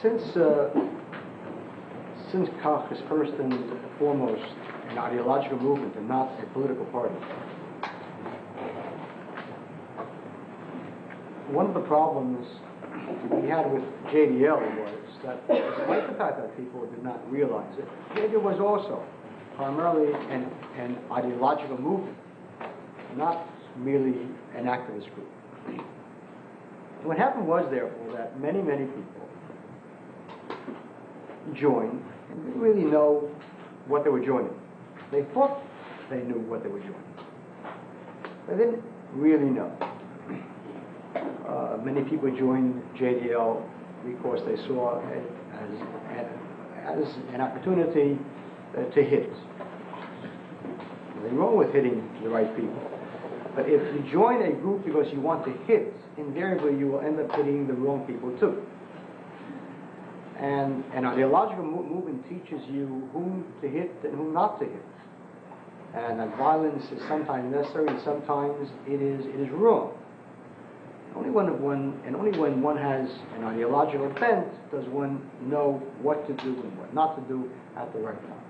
Since Kach is first and foremost an ideological movement and not a political party, one of the problems we had with JDL was that, despite the fact that people did not realize it, JDL was also primarily an ideological movement, not merely an activist group. What happened was, therefore, that many people joined and didn't really know what they were joining. They thought they knew what they were joining. They didn't really know. Many people joined JDL because they saw it as an opportunity to hit. Nothing wrong with hitting the right people. But if you join a group because you want to hit, invariably you will end up hitting the wrong people too. And an ideological movement teaches you whom to hit and whom not to hit. And that violence is sometimes necessary, and sometimes it is wrong. Only when one has an ideological bent does one know what to do and what not to do at the right time.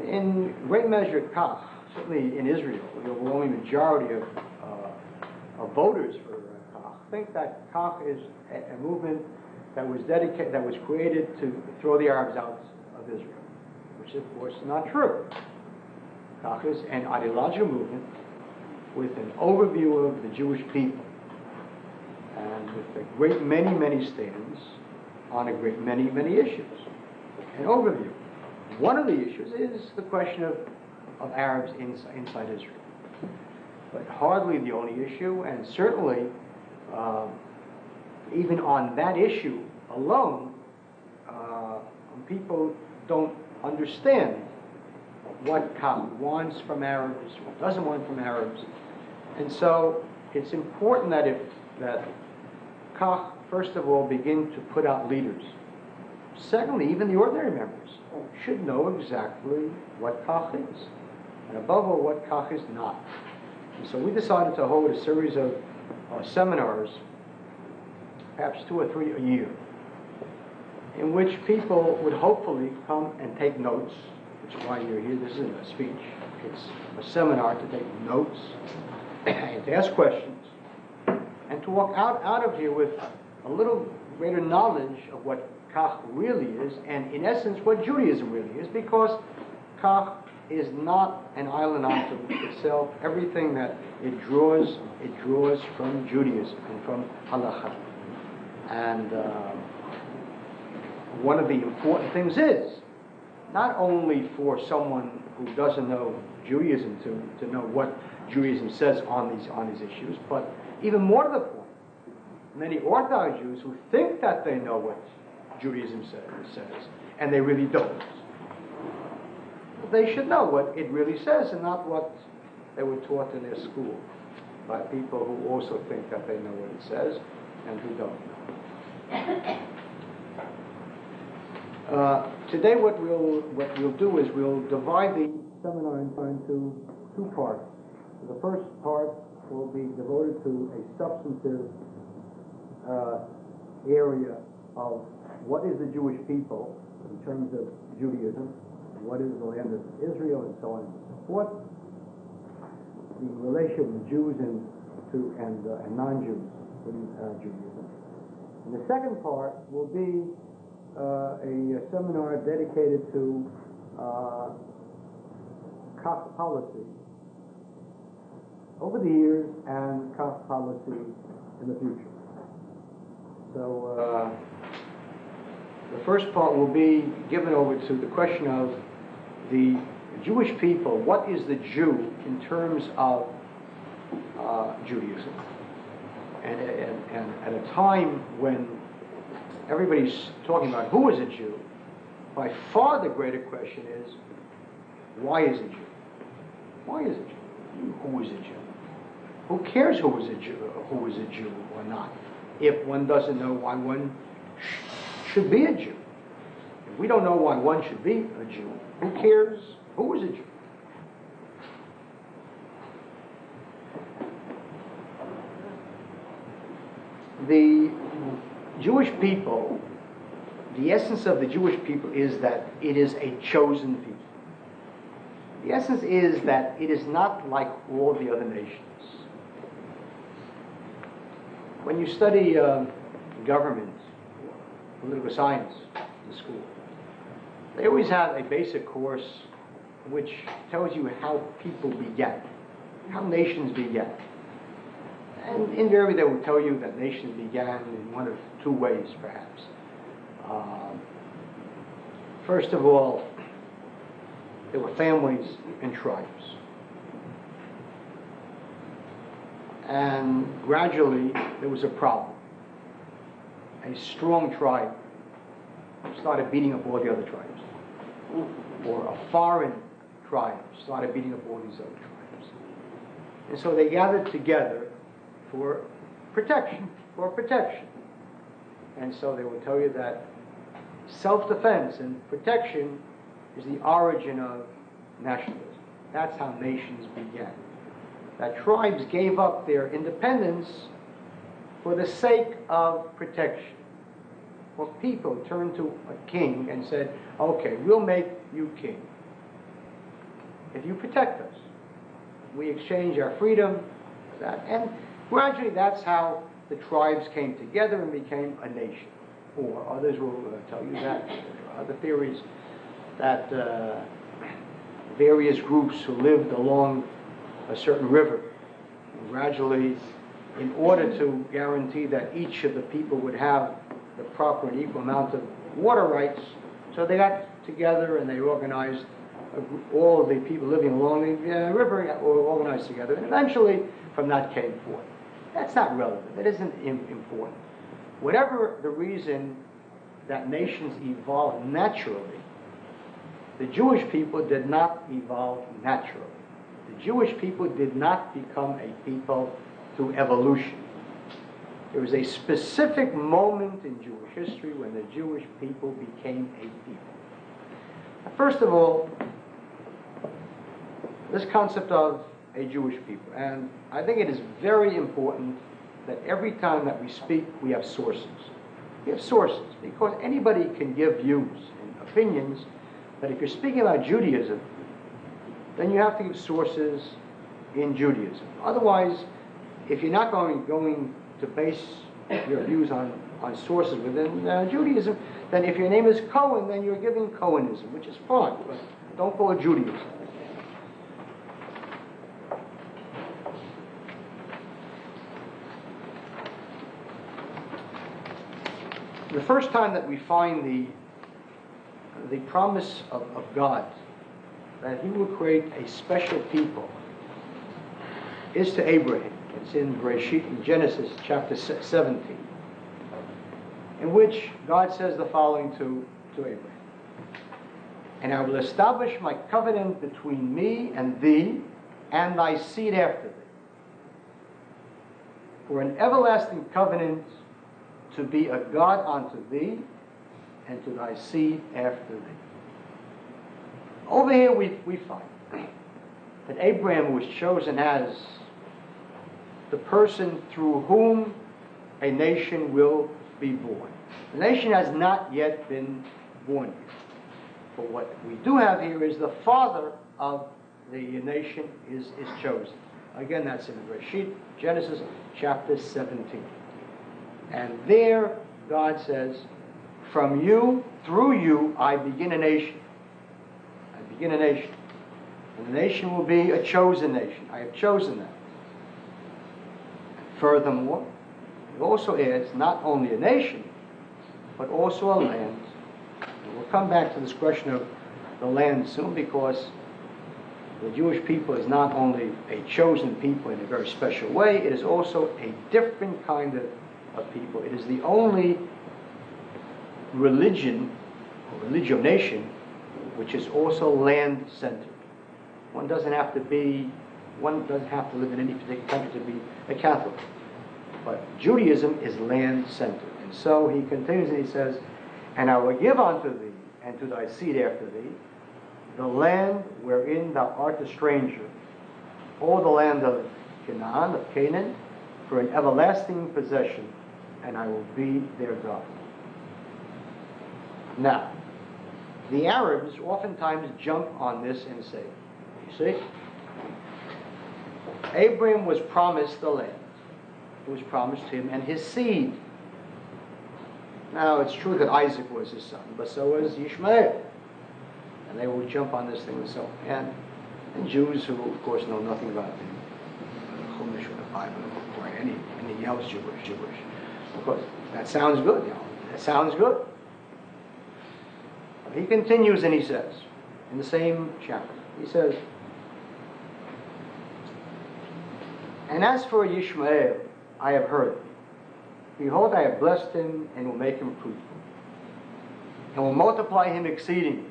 In great measure, Kach, certainly in Israel, the overwhelming majority of voters for Kach think that Kach is a movement that was created to throw the Arabs out of Israel, which of course is not true. Kach is an ideological movement with an overview of the Jewish people, and with a great many stands on a great many issues. An overview. One of the issues is the question of Arabs inside Israel. But hardly the only issue, and certainly even on that issue alone, people don't understand what Kach wants from Arabs, what doesn't want from Arabs. And so it's important that Kach, first of all, begin to put out leaders. Secondly, even the ordinary members should know exactly what Kach is, and above all, what Kach is not. And so we decided to hold a series of seminars, perhaps 2 or 3 a year, in which people would hopefully come and take notes, which is why you're here. This isn't a speech. It's a seminar to take notes and to ask questions, and to walk out of here with a little greater knowledge of what Kach really is, and in essence what Judaism really is, because Kach is not an island unto itself. Everything that it draws from Judaism and from Halakha. And one of the important things is not only for someone who doesn't know Judaism to know what Judaism says on these issues, but even more to the point, many Orthodox Jews who think that they know what Judaism says, and they really don't. They should know what it really says and not what they were taught in their school by people who also think that they know what it says and who don't. Today what we'll do is we'll divide the seminar into 2 parts. The first part will be devoted to a substantive area of what is the Jewish people in terms of Judaism, what is the land of Israel, and so on and so forth, the relation of Jews and non-Jews in Judaism. And the second part will be a seminar dedicated to Kach policy over the years and Kach policy in the future. So the first part will be given over to the question of the Jewish people. What is the Jew in terms of Judaism? And at a time when everybody's talking about who is a Jew, by far the greater question is, why is a Jew? Why is a Jew? Who is a Jew? Who cares who is a Jew or not, if one doesn't know why one should be a Jew? If we don't know why one should be a Jew, who cares who is a Jew? The Jewish people, the essence of the Jewish people is that it is a chosen people. The essence is that it is not like all the other nations. When you study government, political science in school, they always have a basic course which tells you how people began, how nations began. And invariably they will tell you that nations began in one of two ways, perhaps. First of all, there were families and tribes. And gradually there was a problem. A strong tribe started beating up all the other tribes. Or a foreign tribe started beating up all these other tribes. And so they gathered together for protection. And so they will tell you that self-defense and protection is the origin of nationalism. That's how nations began. That tribes gave up their independence for the sake of protection. Well, people turned to a king and said, okay, we'll make you king if you protect us. We exchange our freedom for that. And gradually that's how the tribes came together and became a nation. Or others will tell you that, other theories, that various groups who lived along a certain river, and gradually, in order to guarantee that each of the people would have the proper and equal amount of water rights, so they got together and they organized, all of the people living along the river were organized together, and eventually from that came forth. That's not relevant. That isn't important. Whatever the reason that nations evolved naturally, the Jewish people did not evolve naturally. The Jewish people did not become a people through evolution. There was a specific moment in Jewish history when the Jewish people became a people. First of all, this concept of a Jewish people. And I think it is very important that every time that we speak, we have sources. We have sources, because anybody can give views and opinions, but if you're speaking about Judaism, then you have to give sources in Judaism. Otherwise, if you're not going to base your views on sources within Judaism, then if your name is Cohen, then you're giving Cohenism, which is fine, but don't call it Judaism. The first time that we find the promise of God that he will create a special people is to Abraham. It's in Bereshit, in Genesis chapter 17, in which God says the following to Abraham. And I will establish my covenant between me and thee and thy seed after thee, for an everlasting covenant to be a God unto thee and to thy seed after thee. Over here we find that Abraham was chosen as the person through whom a nation will be born. The nation has not yet been born yet. But what we do have here is the father of the nation is chosen. Again, that's in Bereshit, Genesis chapter 17. And there God says, from you, through you, I begin a nation. I begin a nation. And the nation will be a chosen nation. I have chosen them. Furthermore, it also adds not only a nation, but also a land. And we'll come back to this question of the land soon, because the Jewish people is not only a chosen people in a very special way, it is also a different kind of people. It is the only religion, or religionation, which is also land-centered. One doesn't have to live in any particular country to be a Catholic. But Judaism is land-centered. And so he continues and he says, and I will give unto thee and to thy seed after thee the land wherein thou art a stranger, all the land of Canaan, of Canaan, for an everlasting possession, and I will be their God. Now, the Arabs oftentimes jump on this and say, you see, Abraham was promised the land. It was promised him and his seed. Now, it's true that Isaac was his son, but so was Ishmael. And they will jump on this thing and so on. And Jews who, of course, know nothing about the Chumash or the Bible or anything else Jewish. Of course, that sounds good, you know. That sounds good. He continues and he says, in the same chapter, he says, and as for Ishmael, I have heard. Behold, I have blessed him and will make him fruitful, and will multiply him exceedingly.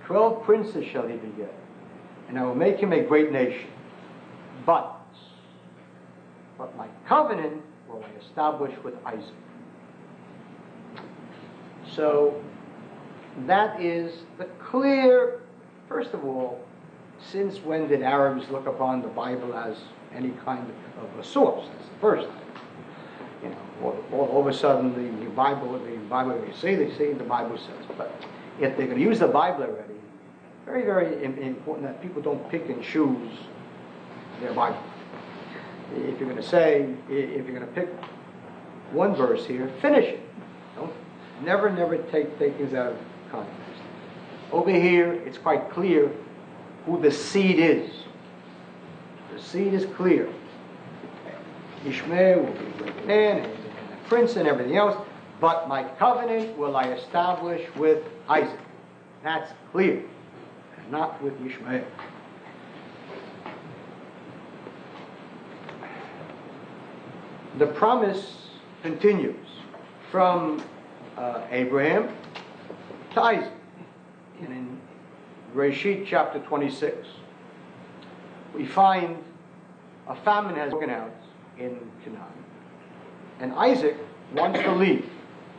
12 princes shall he beget, and I will make him a great nation. But my covenant will I establish with Isaac. So, that is the clear, first of all, since when did Arabs look upon the Bible as any kind of a source? That's the first thing. You know, all of a sudden the Bible they say the Bible says. But if they're going to use the Bible already, very, very important that people don't pick and choose their Bible. If you're going to say, if you're going to pick one verse here, finish it. Don't never take things out of context. Over here, it's quite clear who the seed is. The seed is clear. Ishmael will be a great man, and a prince and everything else, but my covenant will I establish with Isaac. That's clear, and not with Ishmael. The promise continues from Abraham to Isaac. And in Bereshit chapter 26, we find a famine has broken out in Canaan. And Isaac wants to leave.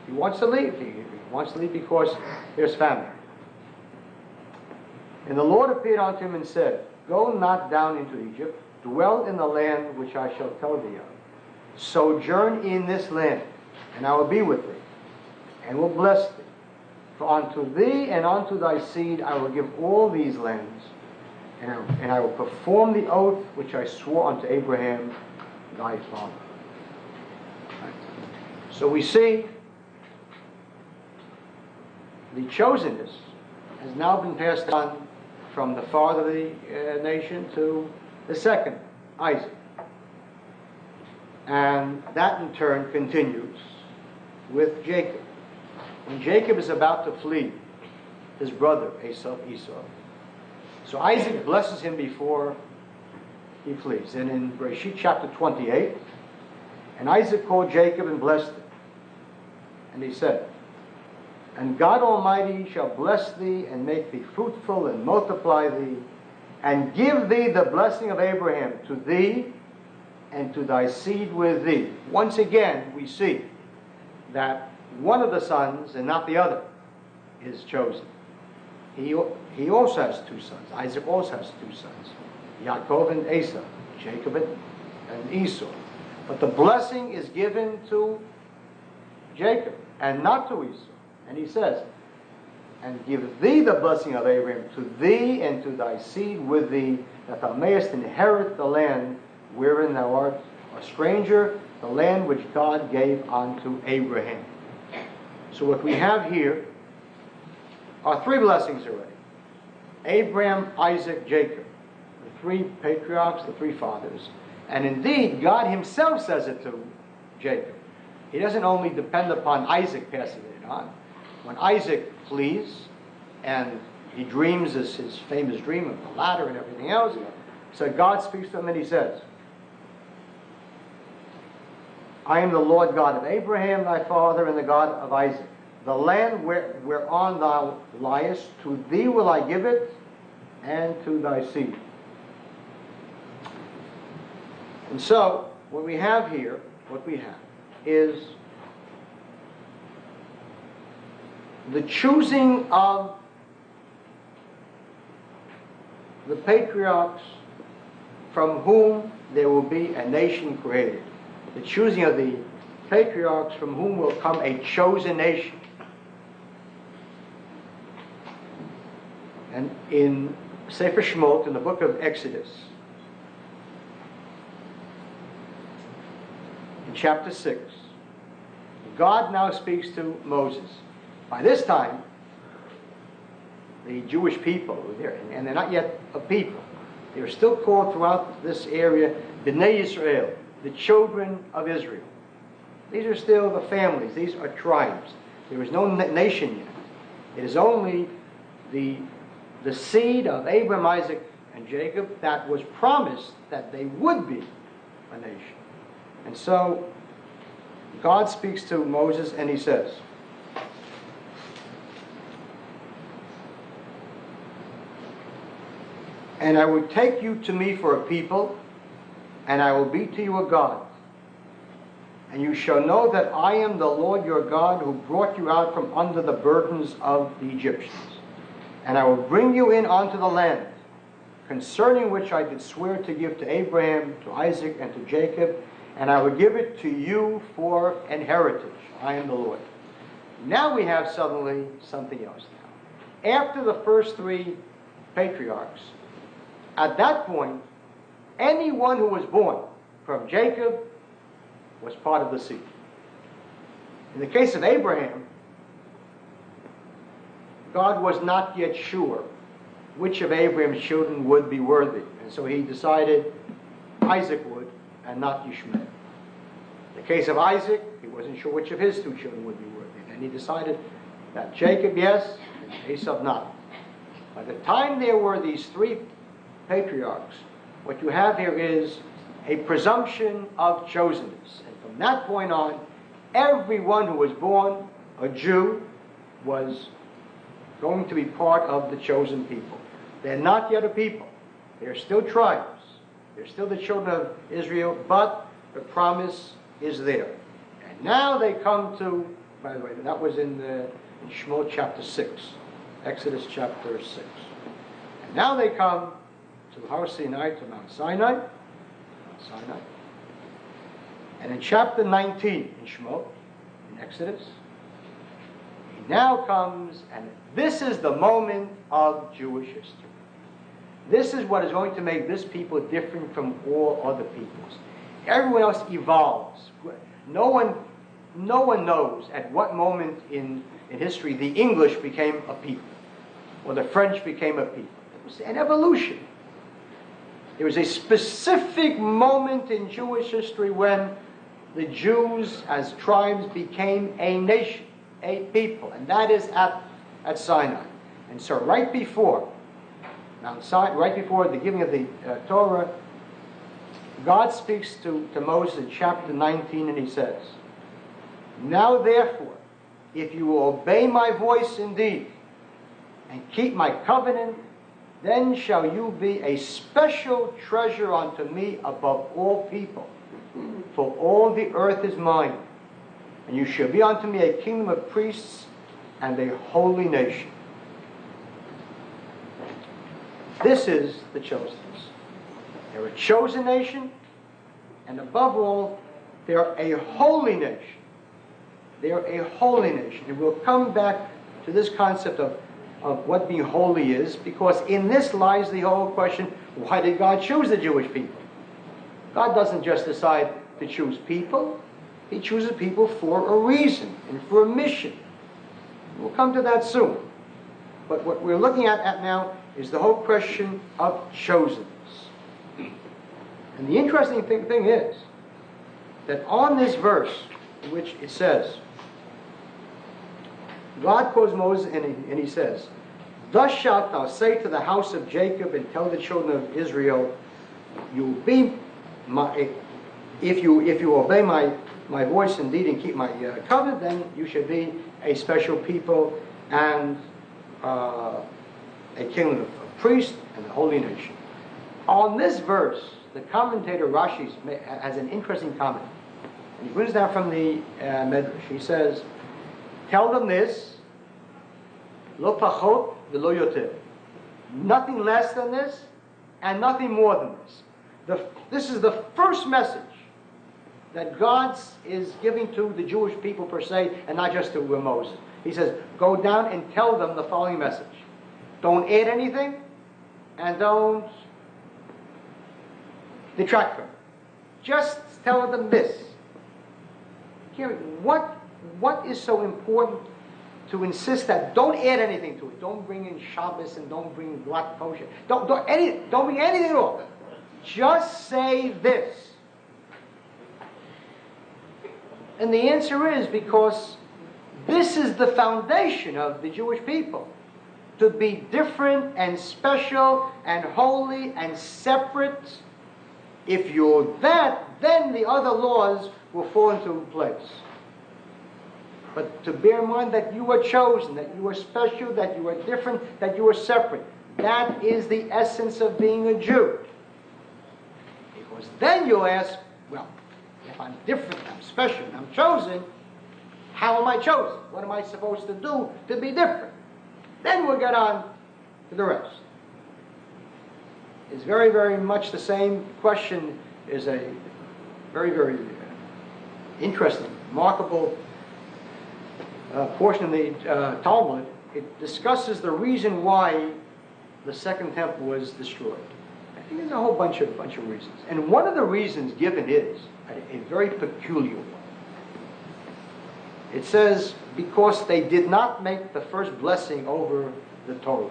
He wants to leave. He wants to leave because there's famine. And the Lord appeared unto him and said, Go not down into Egypt, dwell in the land which I shall tell thee of. Sojourn in this land, and I will be with thee, and will bless thee. For unto thee and unto thy seed I will give all these lands, and I will perform the oath which I swore unto Abraham thy father. Right. So we see the chosenness has now been passed on from the father of the nation to the second, Isaac. And that in turn continues with Jacob. When Jacob is about to flee his brother Esau. So Isaac blesses him before he flees. And in Bereshit chapter 28, and Isaac called Jacob and blessed him. And he said, And God Almighty shall bless thee and make thee fruitful and multiply thee, and give thee the blessing of Abraham to thee and to thy seed with thee. Once again, we see that one of the sons and not the other is chosen. He also has two sons. Isaac also has two sons, Yaakov and Esau, Jacob and Esau. But the blessing is given to Jacob and not to Esau. And he says, And give thee the blessing of Abraham to thee and to thy seed with thee, that thou mayest inherit the land wherein thou art a stranger, the land which God gave unto Abraham. So what we have here are three blessings already. Abraham, Isaac, Jacob. The three patriarchs, the three fathers. And indeed, God himself says it to Jacob. He doesn't only depend upon Isaac passing it on. When Isaac flees, and he dreams his famous dream of the ladder and everything else, so God speaks to him and he says, I am the Lord God of Abraham thy father and the God of Isaac. The land whereon thou liest, to thee will I give it, and to thy seed. And so, what we have here is the choosing of the patriarchs from whom there will be a nation created. The choosing of the patriarchs from whom will come a chosen nation. And in Sefer Shemot, in the book of Exodus, in chapter 6, God now speaks to Moses. By this time, the Jewish people were there, and they're not yet a people. They are still called throughout this area Bnei Yisrael, the children of Israel. These are still the families. These are tribes. There is no nation yet. It is only the seed of Abraham, Isaac, and Jacob that was promised that they would be a nation. And so God speaks to Moses and he says, "And I will take you to me for a people, and I will be to you a God. And you shall know that I am the Lord your God who brought you out from under the burdens of the Egyptians. And I will bring you in unto the land, concerning which I did swear to give to Abraham, to Isaac, and to Jacob, and I will give it to you for an heritage. I am the Lord." Now we have suddenly something else now. After the first three patriarchs, at that point, anyone who was born from Jacob was part of the seed. In the case of Abraham, God was not yet sure which of Abraham's children would be worthy. And so he decided Isaac would, and not Ishmael. In the case of Isaac, he wasn't sure which of his two children would be worthy. And he decided that Jacob, yes, and Esau, not. By the time there were these three patriarchs, what you have here is a presumption of chosenness. And from that point on, everyone who was born a Jew was going to be part of the chosen people. They're not yet a people. They're still tribes. They're still the children of Israel, but the promise is there. And now they come to, by the way, that was in Shemot chapter 6, Exodus chapter 6. And now they come to Har Sinai, to Mount Sinai. And in chapter 19 in Shemot, in Exodus, he now comes, and this is the moment of Jewish history. This is what is going to make this people different from all other peoples. Everyone else evolves. No one knows at what moment in history the English became a people, or the French became a people. It was an evolution. There was a specific moment in Jewish history when the Jews as tribes became a nation, a people, and that is at Sinai. And so right before Mount Sinai, right before the giving of the Torah, God speaks to Moses in chapter 19 and he says, "Now therefore, if you will obey my voice indeed and keep my covenant, then shall you be a special treasure unto me above all people. For all the earth is mine, and you shall be unto me a kingdom of priests and a holy nation." This is the chosen. They're a chosen nation, and above all, they're a holy nation. They're a holy nation. And we'll come back to this concept of what being holy is, because in this lies the whole question, why did God choose the Jewish people? God doesn't just decide to choose people. He chooses people for a reason and for a mission. We'll come to that soon. But what we're looking at now is the whole question of chosenness. And the interesting thing is that on this verse, in which it says, God quotes Moses and he says, "Thus shalt thou say to the house of Jacob and tell the children of Israel, you will be my, if you obey my voice indeed and keep my covenant, then you should be a special people and a kingdom of priests and a holy nation." On this verse, the commentator Rashi has an interesting comment. And he brings down from the Medrash. He says, "Tell them this, lo pachot v'lo yoter. Nothing less than this, and nothing more than this." This is the first message that God is giving to the Jewish people per se, and not just to Moses. He says, go down and tell them the following message. Don't add anything, and don't detract from it. Just tell them this. Here, what is so important to insist that don't add anything to it? Don't bring in Shabbos and don't bring Glat Kosher. Don't bring anything at all. Just say this. And the answer is because this is the foundation of the Jewish people. To be different and special and holy and separate. If you're that, then the other laws will fall into place. But to bear in mind that you are chosen, that you are special, that you are different, that you are separate. That is the essence of being a Jew. Because then you'll ask, well, if I'm different, I'm special, I'm chosen, how am I chosen? What am I supposed to do to be different? Then we'll get on to the rest. It's very, very much the same question. Is a very, very interesting, remarkable portion of the Talmud. It discusses the reason why the second temple was destroyed. I think there's a whole bunch of reasons. And one of the reasons given is a very peculiar one. It says, because they did not make the first blessing over the Torah.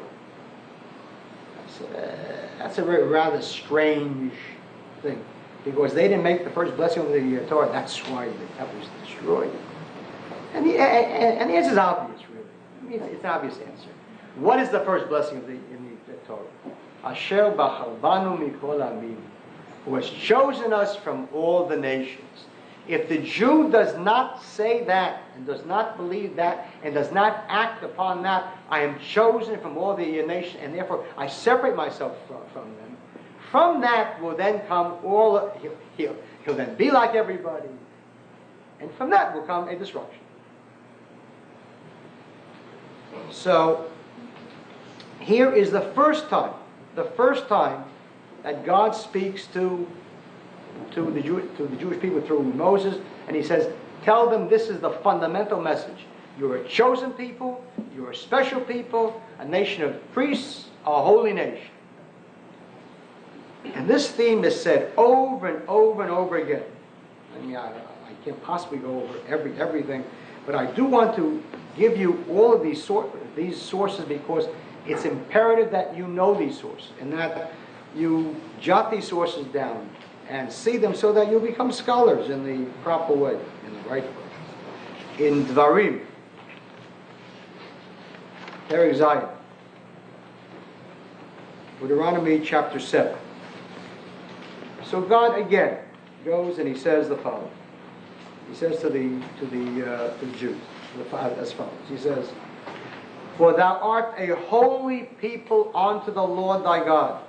That's a rather strange thing. Because they didn't make the first blessing over the Torah, that's why that was destroyed. And the answer is obvious, really. I mean, it's an obvious answer. What is the first blessing in the Torah? Asher b'chalbanu mikol ha'amim, who has chosen us from all the nations. If the Jew does not say that, and does not believe that, and does not act upon that, I am chosen from all the nations, and therefore I separate myself from them. From that will then come he'll then be like everybody. And from that will come a destruction. So, here is the first time that God speaks to the Jewish people through Moses, and he says, tell them this is the fundamental message. You're a chosen people, you're a special people, a nation of priests, a holy nation. And this theme is said over and over and over again. I mean, I can't possibly go over everything, but I do want to give you all of these sources because it's imperative that you know these sources and that you jot these sources down and see them so that you'll become scholars in the proper way, in the right way. In Dvarim, Perek Zayin, Deuteronomy chapter 7. So God again goes and he says the following. He says to the Jews as follows. He says, for thou art a holy people unto the Lord thy God.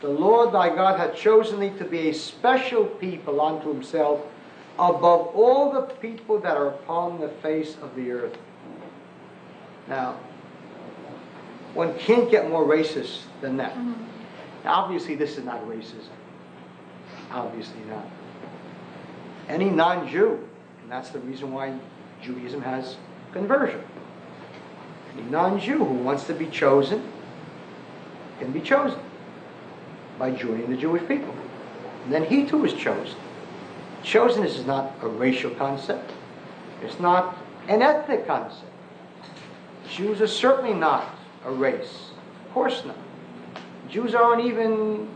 The Lord thy God hath chosen thee to be a special people unto himself above all the people that are upon the face of the earth. Now, one can't get more racist than that. Now, obviously, this is not racism. Obviously not. Any non-Jew, and that's the reason why Judaism has conversion. Any non-Jew who wants to be chosen can be chosen by joining the Jewish people. And then he too is chosen. Chosen is not a racial concept. It's not an ethnic concept. Jews are certainly not a race. Of course not. Jews aren't even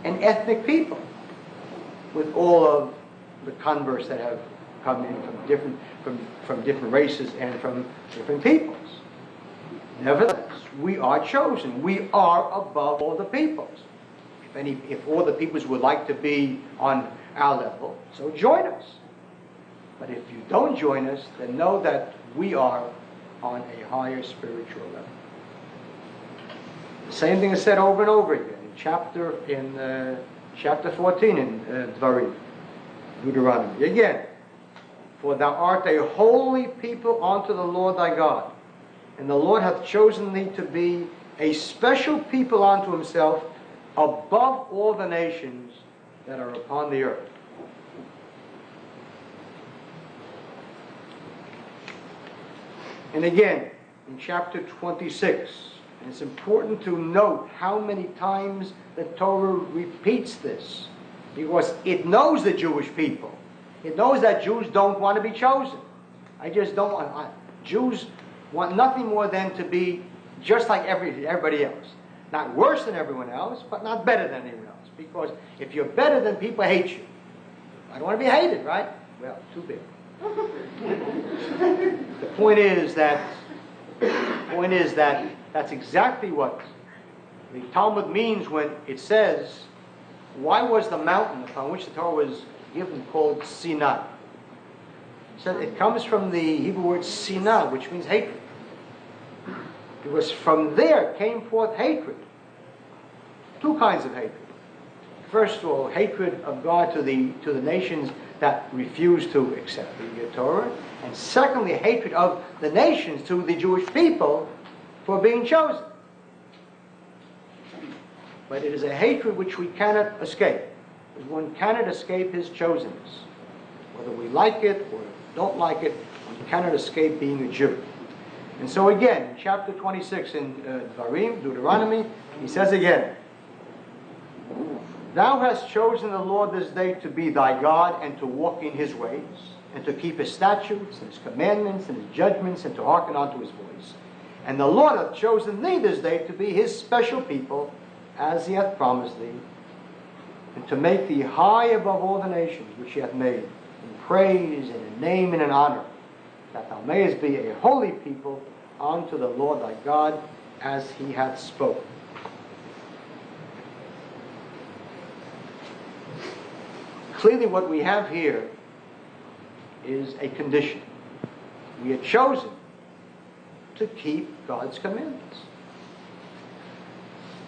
an ethnic people, with all of the converts that have come in from different races and from different peoples. Nevertheless, we are chosen. We are above all the peoples. If all the peoples would like to be on our level, so join us. But if you don't join us, then know that we are on a higher spiritual level. The same thing is said over and over again in chapter 14 in Dvarim, Deuteronomy. Again, for thou art a holy people unto the Lord thy God, and the Lord hath chosen thee to be a special people unto himself above all the nations that are upon the earth. And again, in chapter 26, and it's important to note how many times the Torah repeats this, because it knows the Jewish people. It knows that Jews don't want to be chosen. I just don't want. Jews want nothing more than to be just like everybody else. Not worse than everyone else, but not better than anyone else. Because if you're better, then people hate you. I don't want to be hated, right? Well, too bad. The point is that that's exactly what the Talmud means when it says, why was the mountain upon which the Torah was given called Sinai? It said it comes from the Hebrew word sinah, which means hatred. Because from there came forth hatred. Two kinds of hatred. First of all, hatred of God to the nations that refuse to accept the Torah. And secondly, hatred of the nations to the Jewish people for being chosen. But it is a hatred which we cannot escape. Because one cannot escape his chosenness. Whether we like it or don't like it, one cannot escape being a Jew. And so again, in chapter 26 in Deuteronomy, he says again, Thou hast chosen the Lord this day to be thy God and to walk in his ways, and to keep his statutes and his commandments and his judgments, and to hearken unto his voice. And the Lord hath chosen thee this day to be his special people, as he hath promised thee, and to make thee high above all the nations which he hath made, in praise and in name and in honor, that thou mayest be a holy people unto the Lord thy God, as he hath spoken. Clearly what we have here is a condition. We are chosen to keep God's commandments.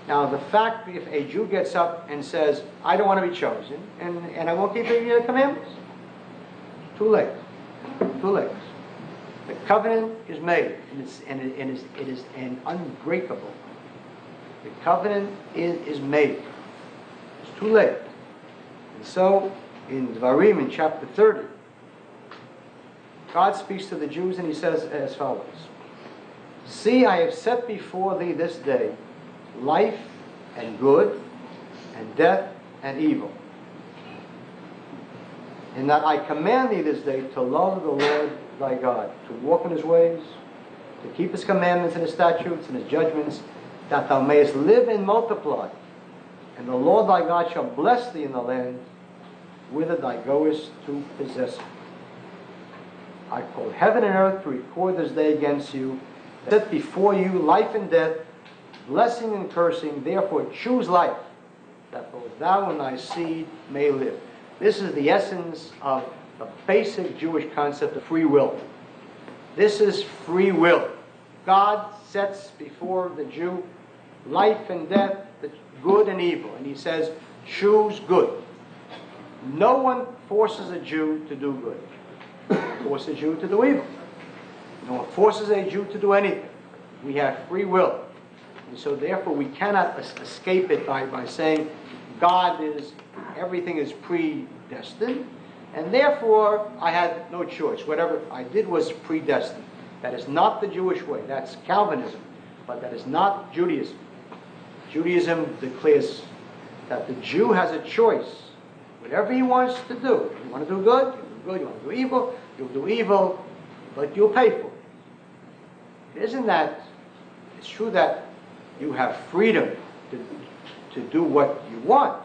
Now the fact, if a Jew gets up and says, I don't want to be chosen, and I won't keep the commandments, too late. Too late. The covenant is made, and it is an unbreakable. The covenant is made. It's too late. And so, in Dvarim, in chapter 30, God speaks to the Jews and he says as follows, See, I have set before thee this day life and good, and death and evil. And that I command thee this day to love the Lord thy God, to walk in his ways, to keep his commandments and his statutes and his judgments, that thou mayest live and multiply. And the Lord thy God shall bless thee in the land whither thou goest to possess it. I call heaven and earth to record this day against you, set before you life and death, blessing and cursing. Therefore choose life, that both thou and thy seed may live. This is the essence of the basic Jewish concept of free will. This is free will. God sets before the Jew life and death, the good and evil. And he says, choose good. No one forces a Jew to do good. Forces a Jew to do evil. No one forces a Jew to do anything. We have free will. And so therefore we cannot escape it by saying everything is predestined, and therefore I had no choice. Whatever I did was predestined. That is not the Jewish way. That's Calvinism. But that is not Judaism. Judaism declares that the Jew has a choice. Whatever he wants to do. You want to do good, you do good. You want to do evil, you'll do evil, but you'll pay for it. Isn't that, it's true that you have freedom to do what you want,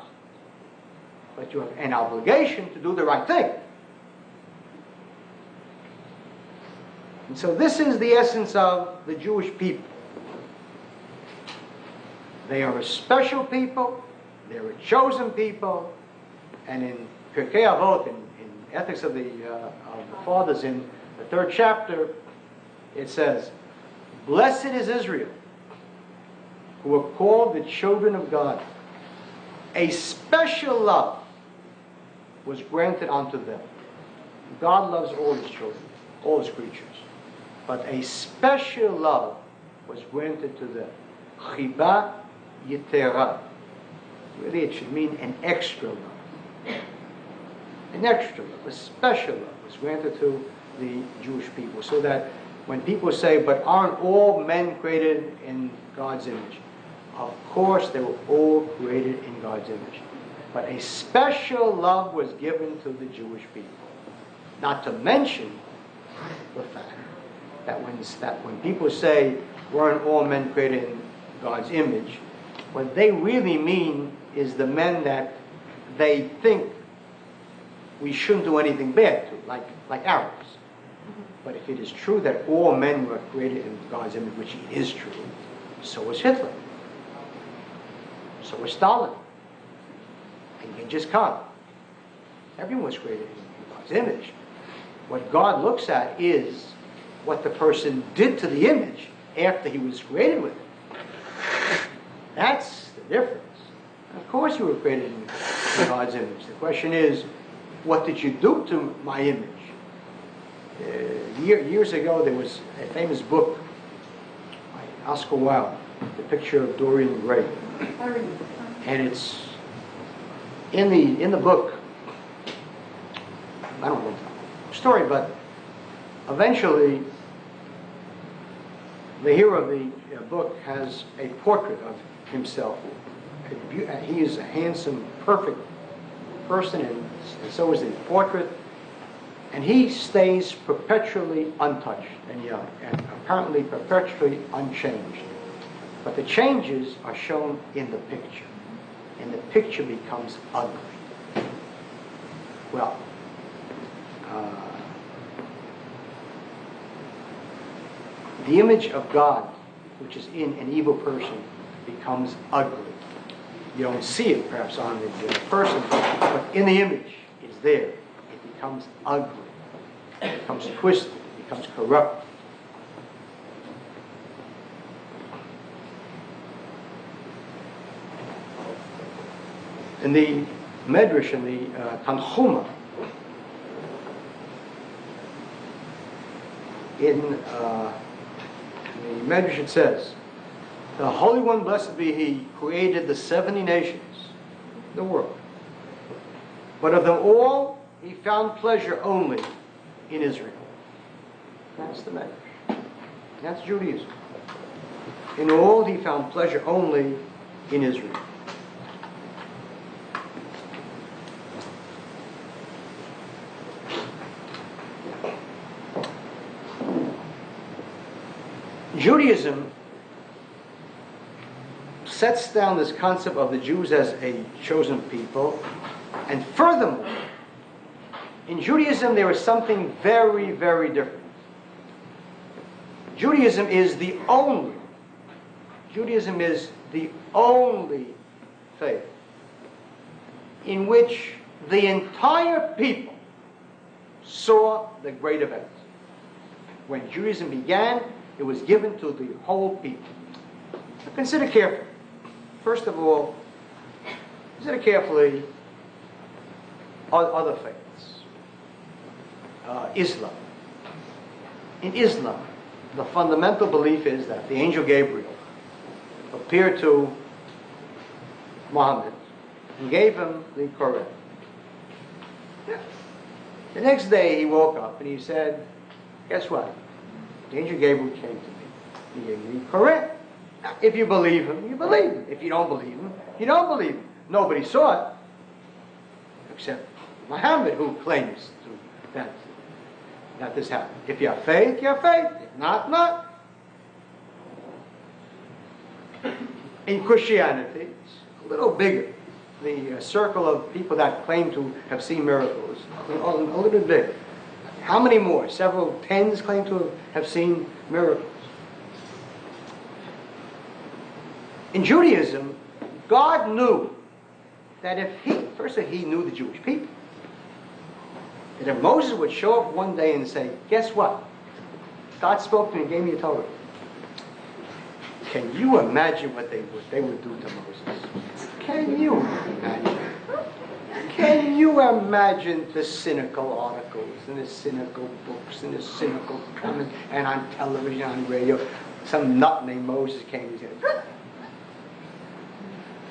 but you have an obligation to do the right thing. And so this is the essence of the Jewish people. They are a special people, they're a chosen people, and in Pirkei Avot, in Ethics of the Fathers, in the 3rd chapter, it says, Blessed is Israel, who are called the children of God. A special love was granted unto them. God loves all his children, all his creatures. But a special love was granted to them. Chiba yitera. Really it should mean an extra love. An extra love, a special love was granted to the Jewish people. So that when people say, but aren't all men created in God's image? Of course, they were all created in God's image. But a special love was given to the Jewish people. Not to mention the fact that when people say, weren't all men created in God's image, what they really mean is the men that they think we shouldn't do anything bad to, like Arabs. But if it is true that all men were created in God's image, which is true, so was Hitler. So was Stalin. And Genghis Khan. Everyone was created in God's image. What God looks at is what the person did to the image after he was created with it. That's the difference. Of course you were created in God's image. The question is, what did you do to my image? Years ago, there was a famous book by Oscar Wilde, The Picture of Dorian Gray. And it's in the book, I don't know the story, but eventually the hero of the book has a portrait of himself. He is a handsome, perfect person, and so is the portrait. And he stays perpetually untouched and young, and apparently perpetually unchanged. But the changes are shown in the picture, and the picture becomes ugly. Well, the image of God, which is in an evil person, becomes ugly. You don't see it perhaps on the person, but in the image, it's there. It becomes ugly. It becomes twisted. It becomes corrupt. In the Medrash, in the Tanchuma, in the Medrash it says, the Holy One, blessed be He, created the 70 nations, the world. But of them all, He found pleasure only in Israel. That's the Medrash. That's Judaism. In all, He found pleasure only in Israel. Judaism sets down this concept of the Jews as a chosen people, and furthermore, in Judaism there is something very, very different. Judaism is the only faith in which the entire people saw the great event. When Judaism began, it was given to the whole people. Now consider carefully. First of all, consider carefully other faiths. Islam. In Islam, the fundamental belief is that the angel Gabriel appeared to Muhammad and gave him the Quran. The next day he woke up and he said, guess what? The angel Gabriel came to me. He gave me the Quran. Now, if you believe him, you believe him. If you don't believe him, you don't believe him. Nobody saw it except Muhammad, who claims that this happened. If you have faith, you have faith. If not, not. In Christianity, it's a little bigger. The circle of people that claim to have seen miracles, a little bit bigger. How many more? Several tens claim to have seen miracles. In Judaism, God knew that first of all, He knew the Jewish people. And if Moses would show up one day and say, guess what? God spoke to me and gave me a Torah. Can you imagine what they would do to Moses? Can you imagine? Can you imagine the cynical articles and the cynical books and the cynical comments, and on television, on radio, some nut named Moses came and said,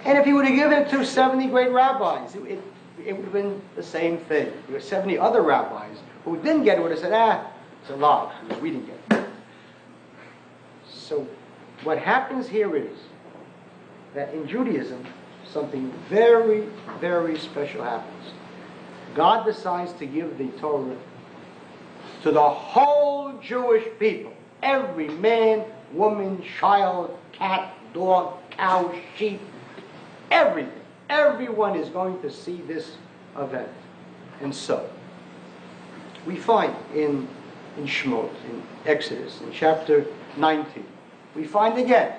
and if he would have given it to 70 great rabbis, it would have been the same thing. There were 70 other rabbis who didn't get it would have said, it's a lie, because we didn't get it. So what happens here is that in Judaism, something very, very special happens. God decides to give the Torah to the whole Jewish people. Every man, woman, child, cat, dog, cow, sheep, everything. Everyone is going to see this event. And so, we find in Shemot, in Exodus, in chapter 19, we find again,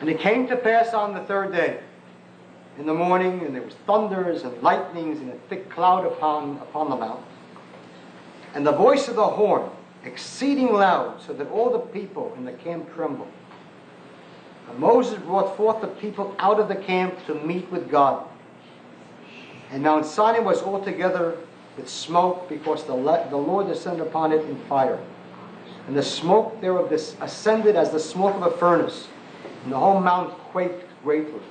and it came to pass on the third day, in the morning, and there was thunders and lightnings and a thick cloud upon the mount, and the voice of the horn exceeding loud, so that all the people in the camp trembled. And Moses brought forth the people out of the camp to meet with God. And Mount Sinai was altogether with smoke, because the Lord descended upon it in fire. And the smoke thereof ascended as the smoke of a furnace, and the whole mount quaked greatly.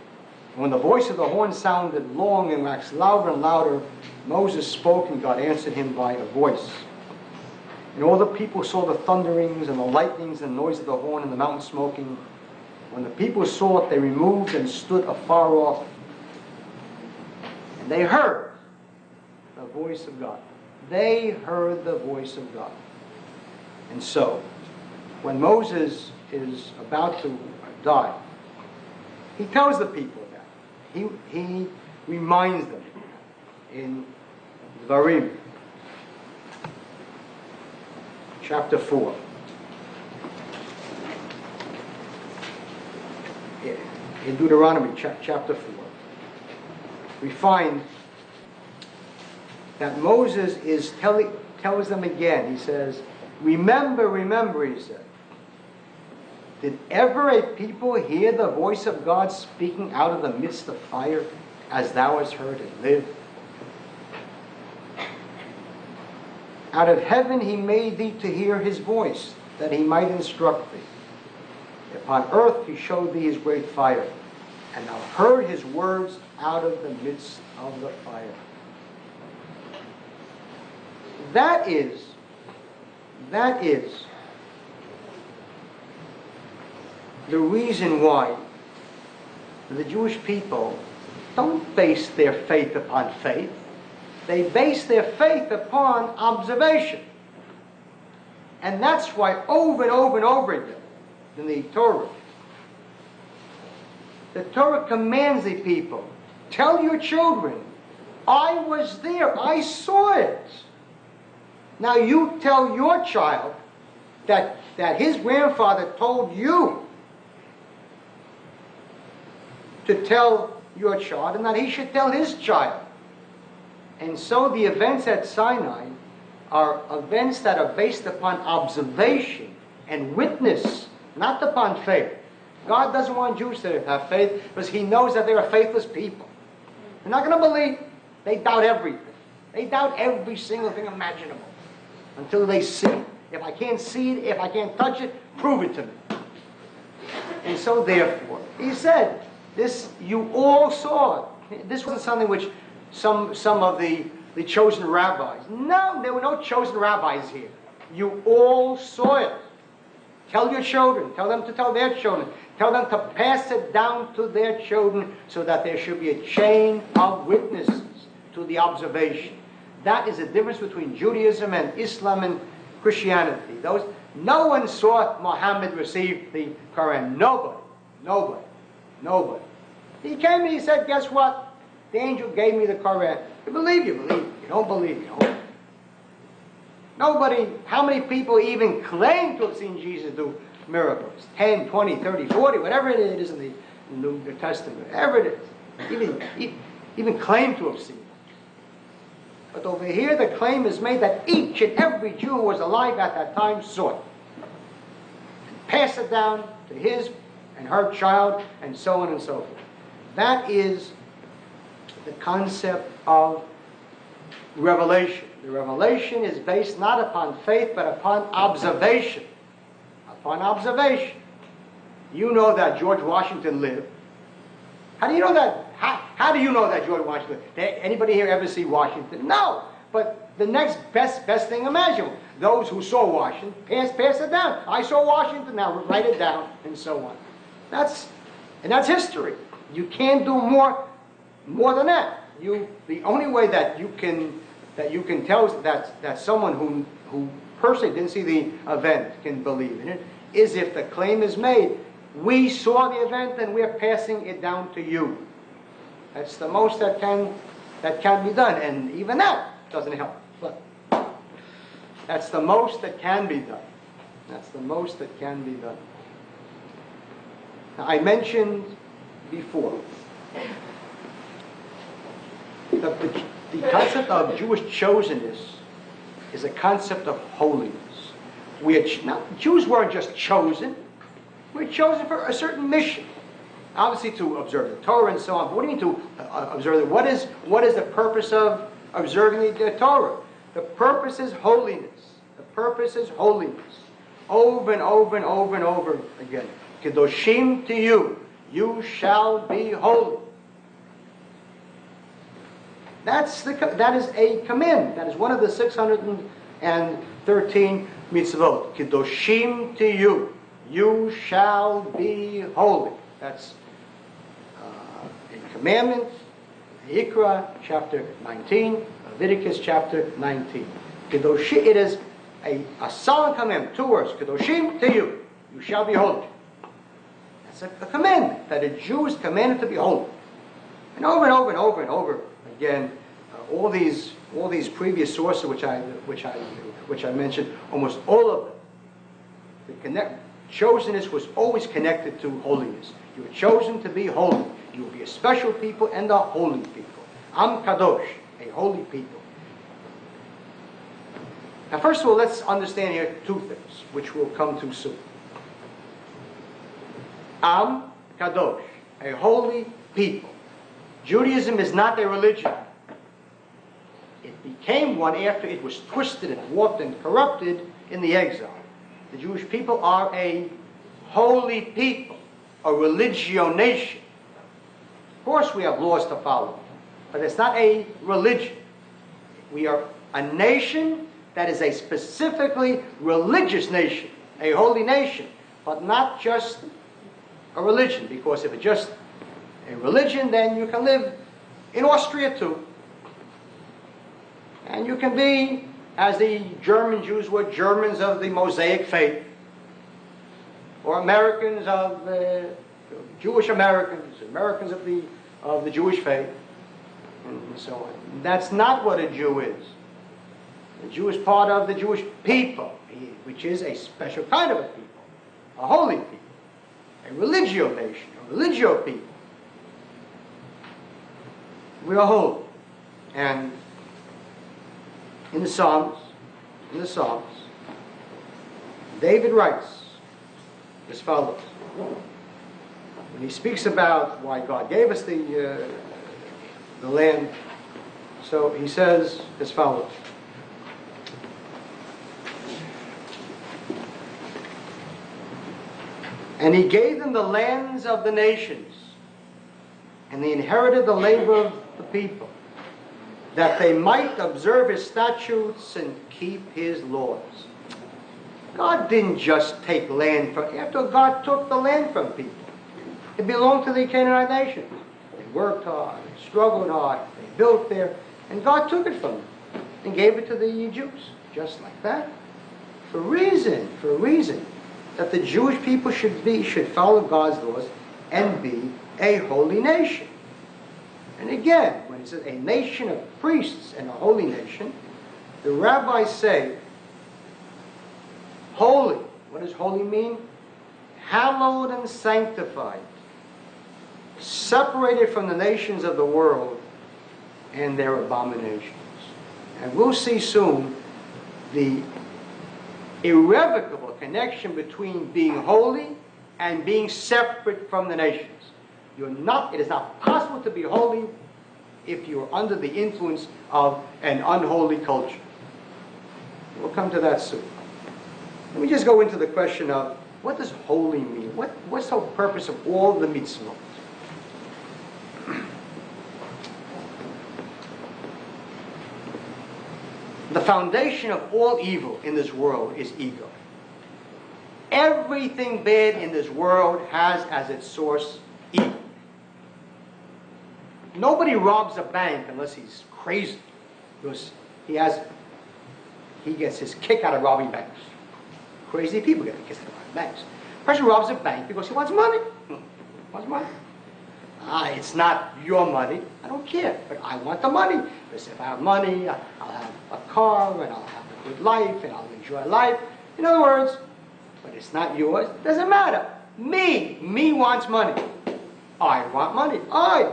And when the voice of the horn sounded long and waxed louder and louder, Moses spoke, and God answered him by a voice. And all the people saw the thunderings and the lightnings and the noise of the horn and the mountain smoking. When the people saw it, they removed and stood afar off. And they heard the voice of God. They heard the voice of God. And so, when Moses is about to die, he tells the people that. He reminds them in Dvarim, chapter 4. In Deuteronomy chapter 4, we find that Moses tells them again. He says, remember, he said, did ever a people hear the voice of God speaking out of the midst of fire, as thou hast heard and lived? Out of heaven he made thee to hear his voice, that he might instruct thee. Upon earth he showed thee his great fire, and thou heard his words out of the midst of the fire. That is the reason why the Jewish people don't base their faith upon faith. They base their faith upon observation. And that's why over and over and over again in the Torah commands the people, tell your children, I was there, I saw it. Now you tell your child that his grandfather told you to tell your child, and that he should tell his child. And so the events at Sinai are events that are based upon observation and witness, not upon faith. God doesn't want Jews to have faith because he knows that they're a faithless people. They're not going to believe. They doubt everything. They doubt every single thing imaginable until they see it. If I can't see it, if I can't touch it, prove it to me. And so therefore, he said, this you all saw it. This wasn't something which some of the chosen rabbis. No, there were no chosen rabbis here. You all saw it. Tell your children. Tell them to tell their children. Tell them to pass it down to their children so that there should be a chain of witnesses to the observation. That is the difference between Judaism and Islam and Christianity. No one saw Muhammad receive the Quran. Nobody. He came and he said, guess what? The angel gave me the Quran. You believe, you believe. You don't believe, you don't. Nobody, how many people even claim to have seen Jesus do miracles? 10, 20, 30, 40, whatever it is in the New Testament. Whatever it is. Even claim to have seen it. But over here the claim is made that each and every Jew who was alive at that time saw it. And pass it down to his and her child, and so on and so forth. That is the concept of revelation. The revelation is based not upon faith, but upon observation. Upon observation. You know that George Washington lived. How do you know that? How do you know that George Washington lived? Did anybody here ever see Washington? No. But the next best thing imaginable. Those who saw Washington, pass it down. I saw Washington, now write it down, and so on. That's history. You can't do more than that. The only way that you can tell that someone who personally didn't see the event can believe in it is if the claim is made, we saw the event and we're passing it down to you. That's the most that can be done, and even that doesn't help. But that's the most that can be done. That's the most that can be done. Now, I mentioned before that the concept of Jewish chosenness is a concept of holiness. Now, Jews weren't just chosen. We're chosen for a certain mission. Obviously to observe the Torah and so on. But what do you mean to observe it? What is the purpose of observing the Torah? The purpose is holiness. The purpose is holiness. Over and over and over and over again. Kedoshim to you. You shall be holy. That is a command. That is one of the 613 mitzvot. Kedoshim to you. You shall be holy. That's a commandment. Ikra, chapter 19. Leviticus, chapter 19. Kedoshim, it is a solemn commandment. 2 words. Kedoshim to you. You shall be holy. That's a commandment that a Jew is commanded to be holy. And over and over and over and over again, all these previous sources which I mentioned, almost all of them, chosenness was always connected to holiness. You were chosen to be holy. You will be a special people and a holy people. Am Kadosh, a holy people. Now, first of all, let's understand here 2 things, which we'll come to soon. Am Kadosh, a holy people. Judaism is not a religion. It became one after it was twisted and warped and corrupted in the exile. The Jewish people are a holy people, a religio nation. Of course we have laws to follow, but it's not a religion. We are a nation that is a specifically religious nation, a holy nation, but not just a religion, because if it's just a religion, then you can live in Austria too. And you can be, as the German Jews were, Germans of the Mosaic faith, or Americans of Jewish Americans, Americans of the Jewish faith, and so on. That's not what a Jew is. A Jew is part of the Jewish people, which is a special kind of a people, a holy people, a religio nation, a religio people. We are holy. And in the Psalms, David writes as follows. When he speaks about why God gave us the land, so he says as follows. And he gave them the lands of the nations, and they inherited the labor of the people, that they might observe his statutes and keep his laws. God didn't just take land after God took the land from people. It belonged to the Canaanite nations. They worked hard, they struggled hard, they built there, and God took it from them and gave it to the Jews, just like that. For a reason that the Jewish people should follow God's laws and be a holy nation. And again, when it says a nation of priests and a holy nation, the rabbis say, holy. What does holy mean? Hallowed and sanctified. Separated from the nations of the world and their abominations. And we'll see soon the irrevocable connection between being holy and being separate from the nations. It is not possible to be holy if you are under the influence of an unholy culture. We'll come to that soon. Let me just go into the question of what does holy mean? What's the purpose of all the mitzvot? foundation of all evil in this world is ego. Everything bad in this world has as its source ego. Nobody robs a bank unless he's crazy, because he gets his kick out of robbing banks. Crazy people get a kick out of robbing banks. A person robs a bank because he wants money. Wants money. It's not your money. I don't care, but I want the money. Because if I have money, I'll have a car, and I'll have a good life, and I'll enjoy life. In other words, but it's not yours. It doesn't matter. Me wants money. I want money. I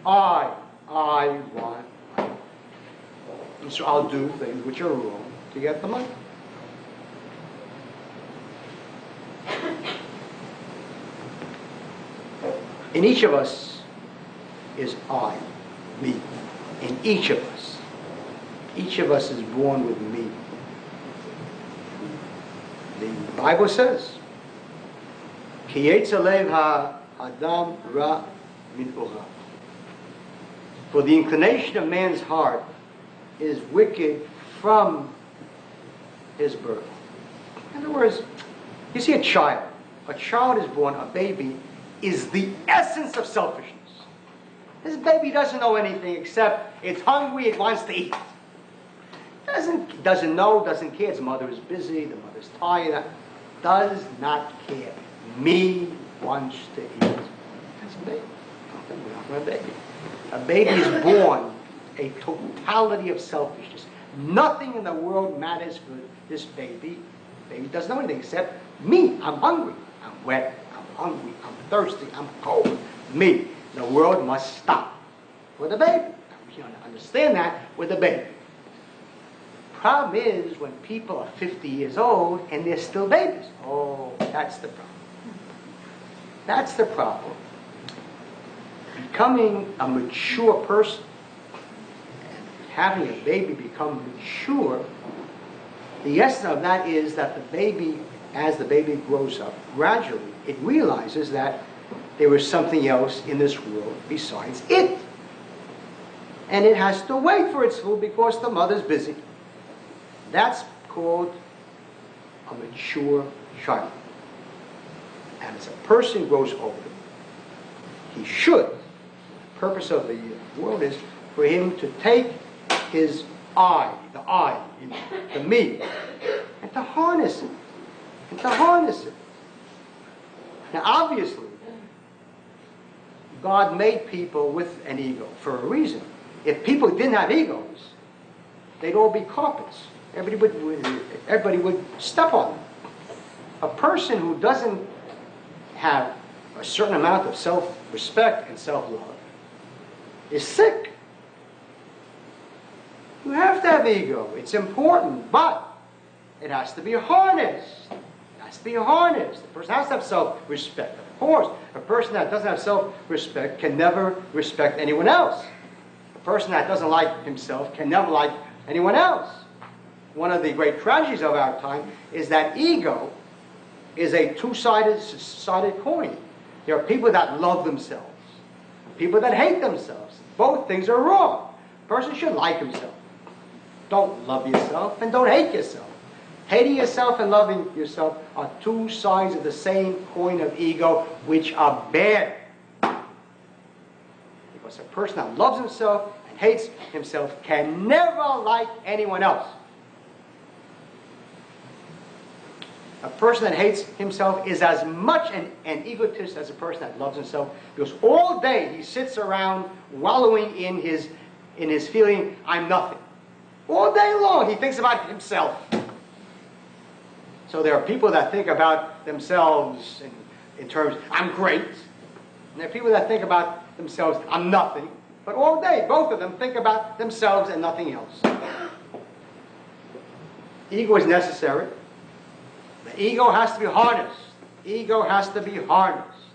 want money. And so I'll do things which are wrong to get the money. In each of us is I, me. In each of us. Each of us is born with me. The Bible says, Ki yetzer lev ha'adam ra min orav. For the inclination of man's heart is wicked from his birth. In other words, you see a child. A child is born, a baby is the essence of selfishness. This baby doesn't know anything except it's hungry, it wants to eat. Doesn't know, doesn't care. Its mother is busy, the mother's tired. Does not care. Me wants to eat. That's a baby. Not a baby. A baby is born a totality of selfishness. Nothing in the world matters for this baby. The baby doesn't know anything except me. I'm hungry. I'm wet. I'm hungry. I'm thirsty. I'm cold. Me. The world must stop for the baby. You understand that with the baby. Problem is when people are 50 years old and they're still babies. Oh, that's the problem. That's the problem. Becoming a mature person, and having a baby become mature, the essence of that is that the baby, as the baby grows up, gradually it realizes that there is something else in this world besides it. And it has to wait for its food because the mother's busy. That's called a mature child. And as a person grows older, he should, the purpose of the world is for him to take his the me, and to harness it. Now obviously, God made people with an ego for a reason. If people didn't have egos, they'd all be carpets. Everybody would step on them. A person who doesn't have a certain amount of self-respect and self-love is sick. You have to have ego. It's important, but it has to be harnessed. It has to be harnessed. The person has to have self-respect. Of course, a person that doesn't have self-respect can never respect anyone else. A person that doesn't like himself can never like anyone else. One of the great tragedies of our time is that ego is a two-sided coin. There are people that love themselves, people that hate themselves. Both things are wrong. A person should like himself. Don't love yourself and don't hate yourself. Hating yourself and loving yourself are two sides of the same coin of ego, which are bad. Because a person that loves himself and hates himself can never like anyone else. A person that hates himself is as much an egotist as a person that loves himself, because all day he sits around wallowing in his feeling, I'm nothing. All day long he thinks about himself. So there are people that think about themselves in terms, I'm great. And there are people that think about themselves, I'm nothing. But all day, both of them think about themselves and nothing else. Ego is necessary. The ego has to be harnessed. Ego has to be harnessed.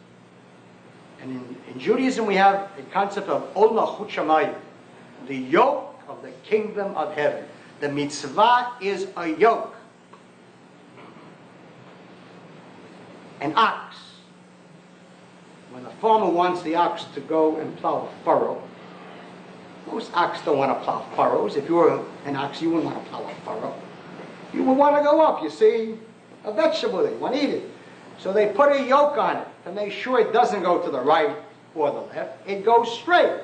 And in Judaism we have a concept of Ol Malchut Shamayim, the yoke of the kingdom of heaven. The mitzvah is a yoke. An ox. When the farmer wants the ox to go and plow a furrow, Most ox don't want to plow furrows. If you were an ox, you wouldn't want to plow a furrow. You would want to go up, you see, a vegetable, you want to eat it. So they put a yoke on it to make sure it doesn't go to the right or the left. It goes straight.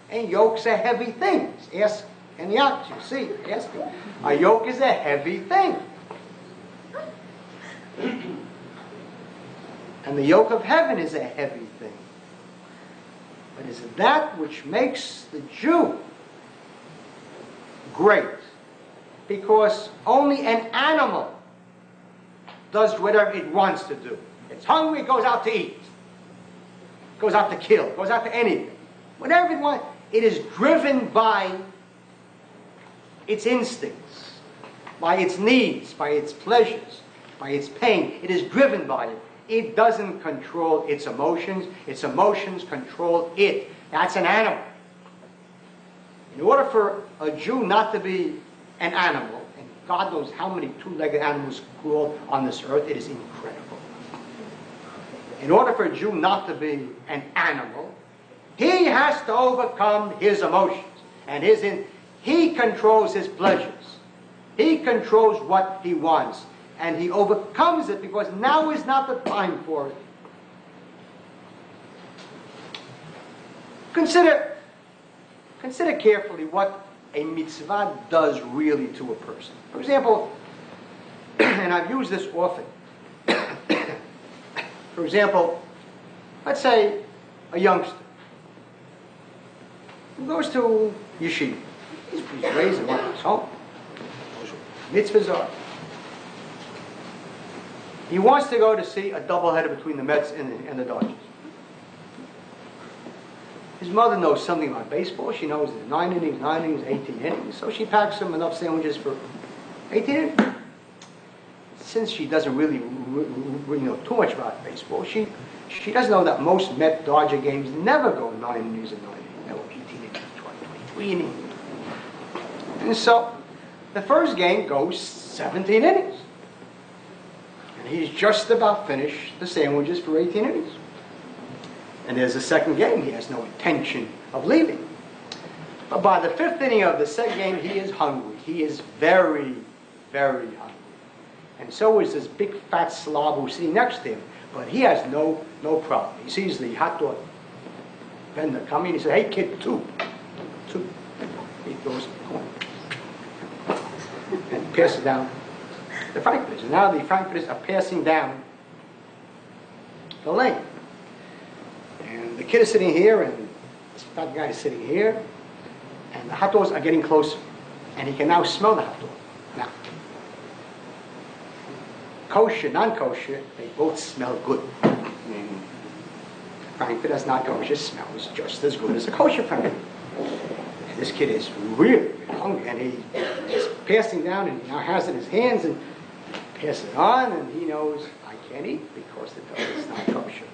And yokes are heavy things. Ask any ox, you see, ask him. A yoke is a heavy thing. And the yoke of heaven is a heavy thing. But is it that which makes the Jew great? Because only an animal does whatever it wants to do. It's hungry, it goes out to eat. It goes out to kill, it goes out to anything. Whatever it wants, it is driven by its instincts, by its needs, by its pleasures, by its pain. It is driven by it. It doesn't control its emotions. Its emotions control it. That's an animal. In order for a Jew not to be an animal, and God knows how many two-legged animals crawl on this earth, it is incredible. In order for a Jew not to be an animal, he has to overcome his emotions. And he controls his pleasures. He controls what he wants. And he overcomes it because now is not the time for it. Consider carefully what a mitzvah does really to a person. For example, and I've used this often. For example, let's say a youngster who goes to yeshiva. He's raised in his home. Mitzvahs are. He wants to go to see a doubleheader between the Mets and the Dodgers. His mother knows something about baseball. She knows there's 9 innings, 18 innings. So she packs him enough sandwiches for 18 innings. Since she doesn't really know too much about baseball, she doesn't know that most Met-Dodger games never go 9 innings and 9 innings. They go 18 innings, 23 innings. And so the first game goes 17 innings. And he's just about finished the sandwiches for 18 innings. And there's a second game. He has no intention of leaving. But by the 5th inning of the second game, he is hungry. He is very, very hungry. And so is this big fat slob who's sitting next to him. But he has no problem. He sees the hot dog vendor coming. He says, "Hey kid, two." He goes, and passes down the frankfurters. And now the frankfurters are passing down the lane. And the kid is sitting here, and this fat guy is sitting here, and the hot dogs are getting closer. And he can now smell the hot dog. Now, kosher, non-kosher, they both smell good. Frankfurter's not kosher smells just as good as a kosher frankfurter. And this kid is really hungry, and he's passing down, and he now has it in his hands, and passes it on, and he knows, I can't eat because the dough is not kosher.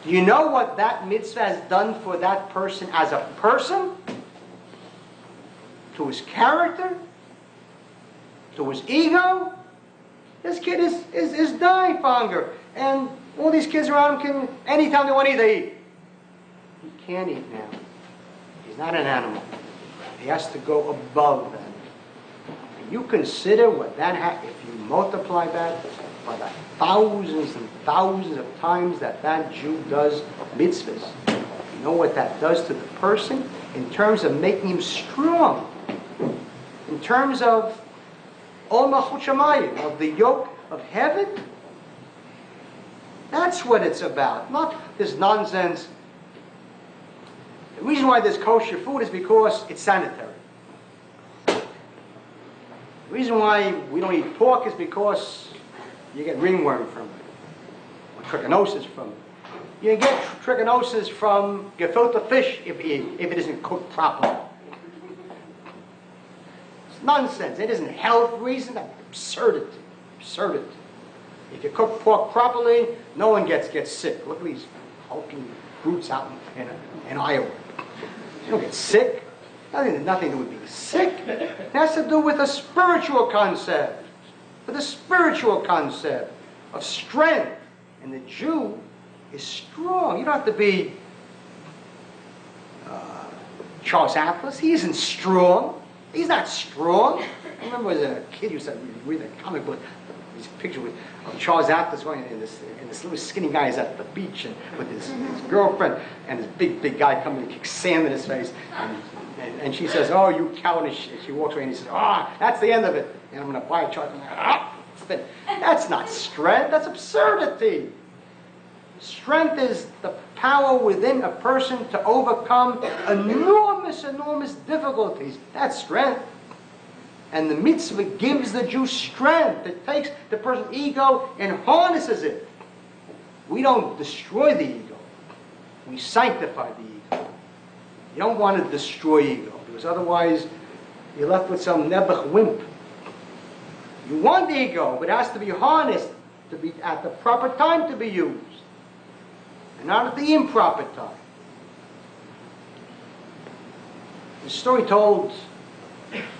Do you know what that mitzvah has done for that person as a person? To his character? To his ego? This kid is dying for hunger. And all these kids around him can, anytime they want to eat, they eat. He can't eat now. He's not an animal. He has to go above that. And you consider what that if you multiply that by the thousands and thousands of times that Jew does mitzvahs. You know what that does to the person? In terms of making him strong. In terms of Ol Malchut Shamayim, of the yoke of heaven. That's what it's about. Not this nonsense. The reason why there's kosher food is because it's sanitary. The reason why we don't eat pork is because you get ringworm from it, or trichinosis from it. You get trichinosis from gefilte fish if it isn't cooked properly. It's nonsense. It isn't health reason. That's absurdity. Absurdity. If you cook pork properly, no one gets sick. Look at these hulking brutes out in Iowa. You don't get sick. Nothing to do with being sick. It has to do with a spiritual concept. With a spiritual concept of strength. And the Jew is strong. You don't have to be Charles Atlas. He isn't strong. He's not strong. I remember as a kid, you used to read a comic book, this picture of Charles Atlas going in this little skinny guy is at the beach and with his girlfriend, and this big guy coming and kicks sand in his face, and she says, "Oh, you coward!" And she walks away, and he says, "Ah, that's the end of it. And I'm going to buy a Charles." That's not strength. That's absurdity. Strength is the power within a person to overcome enormous difficulties. That's strength. And the mitzvah gives the Jew strength. It takes the person's ego and harnesses it. We don't destroy the ego. We sanctify the ego. You don't want to destroy ego, because otherwise you're left with some nebuch wimp. You want the ego, but it has to be harnessed to be at the proper time to be used, and not at the improper time. The story told,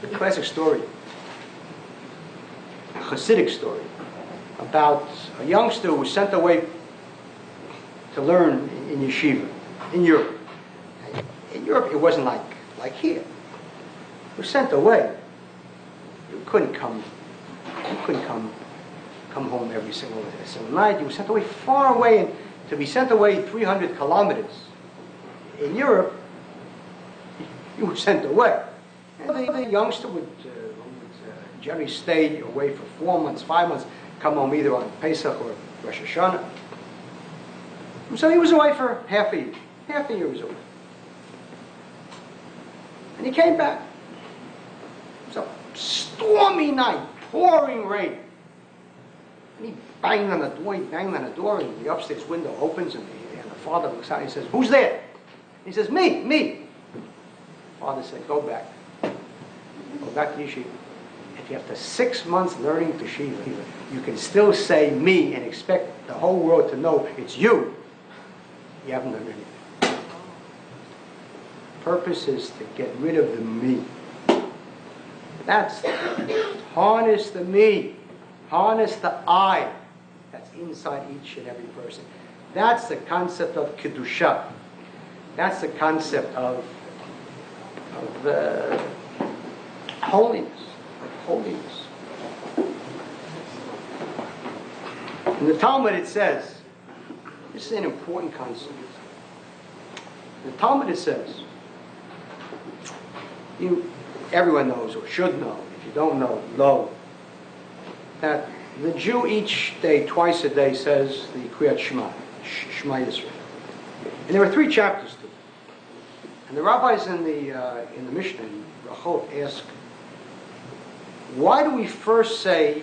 the classic story, a Hasidic story, about a youngster who was sent away to learn in yeshiva in Europe. In Europe, it wasn't like here. He was sent away. You couldn't come home every single night. He was sent away far away, and to be sent away 300 kilometers in Europe, you were sent away. And the youngster would generally stay away for 4 months, 5 months, come home either on Pesach or Rosh Hashanah. And so he was away for half a year. Half a year he was away. And he came back. It was a stormy night, pouring rain. And he banged on the door, and the upstairs window opens, and the father looks out and he says, "Who's there?" He says, Me. The father said, Go back to the yeshiva. If you after 6 months learning to yeshiva, you can still say me and expect the whole world to know it's you. You haven't learned anything. Purpose is to get rid of the me. That's harness the me. Harness the I that's inside each and every person. That's the concept of Kedusha. That's the concept of holiness. In the Talmud it says, this is an important concept. In the Talmud it says, everyone knows or should know, if you don't know, that the Jew each day, twice a day, says the Kriyat Shema Yisrael. And there are 3 chapters to it. And the rabbis in the Mishnah, in Brachot, ask, why do we first say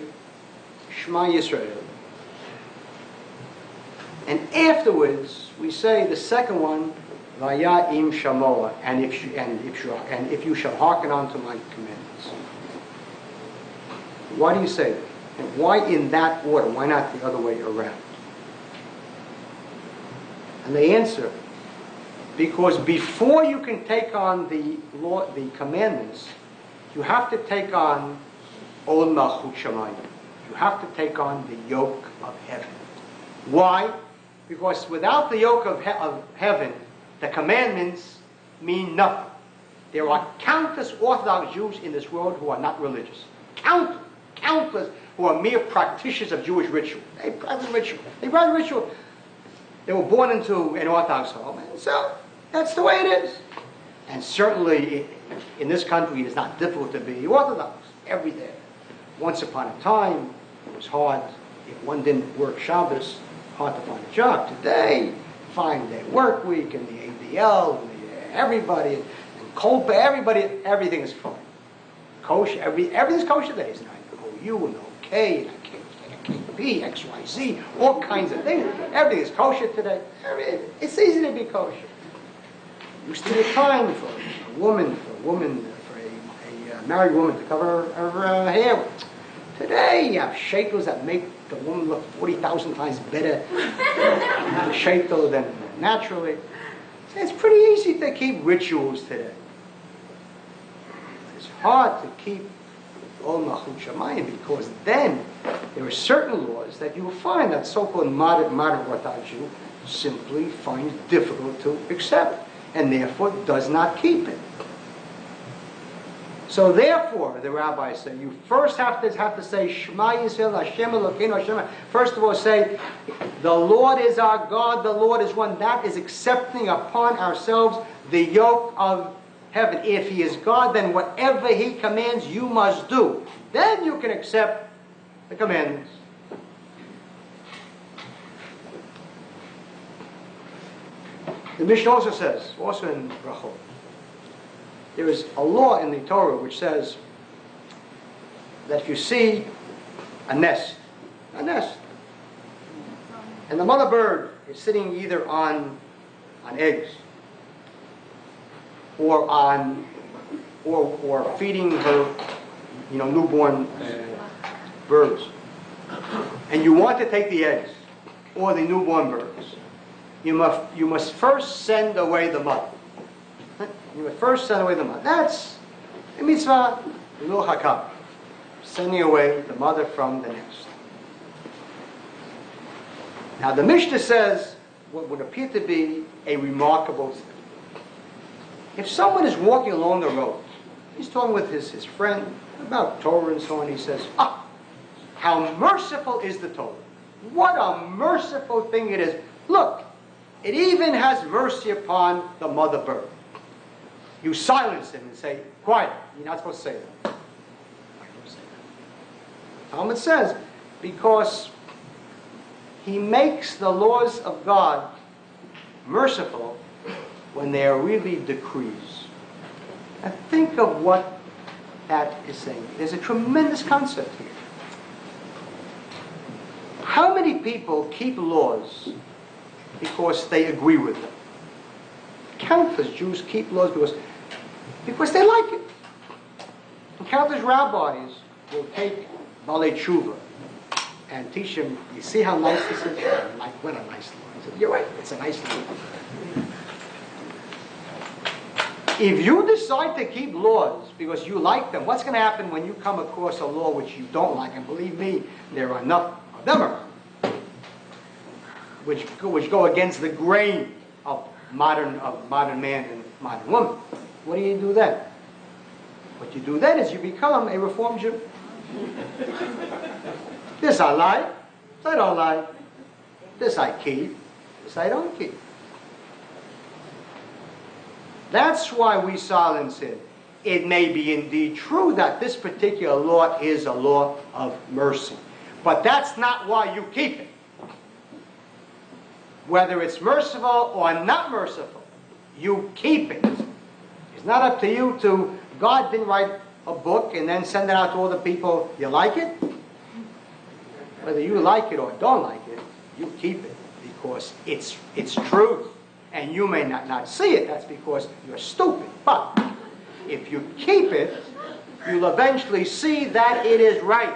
Shema Yisrael, and afterwards we say the second one, Vaya im shamoa, and if you shall hearken unto my commandments? Why do you say that? And why in that order? Why not the other way around? And they answer, because before you can take on the law, the commandments, you have to take on Ol Malchut Shamayim. You have to take on the yoke of heaven. Why? Because without the yoke of heaven, the commandments mean nothing. There are countless Orthodox Jews in this world who are not religious. Countless who are mere practitioners of Jewish ritual. They practice ritual. They were born into an Orthodox home, and so that's the way it is. And certainly in this country it is not difficult to be Orthodox every day. Once upon a time, it was hard. If one didn't work Shabbos, hard to find a job. Today, 5-day work week, and the ADL, and everybody, and Kolpa, everything is fine. Kosher, everything's kosher today. It's not OU and OK, and KP, XYZ, all kinds of things. Everything is kosher today. It's easy to be kosher. Used to be a time for a married woman to cover her hair. Today, you have shekels that make the woman look 40,000 times better a shekel than naturally. It's pretty easy to keep rituals today. It's hard to keep Ol Malchut Shamayim, because then there are certain laws that you will find that so-called modern Orthodox Jew simply finds difficult to accept. and therefore does not keep it. So therefore, the rabbis say, you first have to say, Shema Yisrael, Hashem Elokeinu, Hashem. First of all, say, the Lord is our God, the Lord is one. That is accepting upon ourselves the yoke of heaven. If He is God, then whatever He commands, you must do. Then you can accept the commandments. The Mishnah also says, also in Brachot, there is a law in the Torah which says that if you see a nest, and the mother bird is sitting either on eggs or feeding her, newborn birds, and you want to take the eggs or the newborn birds, you must first send away the mother. You must first send away the mother. That's a mitzvah, lo hakam, sending away the mother from the nest. Now the Mishnah says what would appear to be a remarkable thing. If someone is walking along the road, he's talking with his friend about Torah and so on, he says, how merciful is the Torah. What a merciful thing it is. Look, it even has mercy upon the mother bird. You silence him and say, quiet, you're not supposed to say that. Talmud says, because he makes the laws of God merciful when they are really decrees. Now think of what that is saying. There's a tremendous concept here. How many people keep laws because they agree with them? Countless Jews keep laws because they like it. And countless rabbis will take Balei Tshuva and teach him, you see how nice this is? Like, what a nice law. He said, you're right, it's a nice law. If you decide to keep laws because you like them, what's going to happen when you come across a law which you don't like? And believe me, there are enough of them around, which go against the grain of modern man and modern woman. What do you do then? What you do then is you become a Reformed Jew. This I like, this I don't like. This I keep, this I don't keep. That's why we silence him. It may be indeed true that this particular law is a law of mercy, but that's not why you keep it. Whether it's merciful or not merciful, you keep it. It's not up to you to, God didn't write a book and then send it out to all the people, you like it? Whether you like it or don't like it, you keep it because it's truth. And you may not see it, that's because you're stupid. But if you keep it, you'll eventually see that it is right.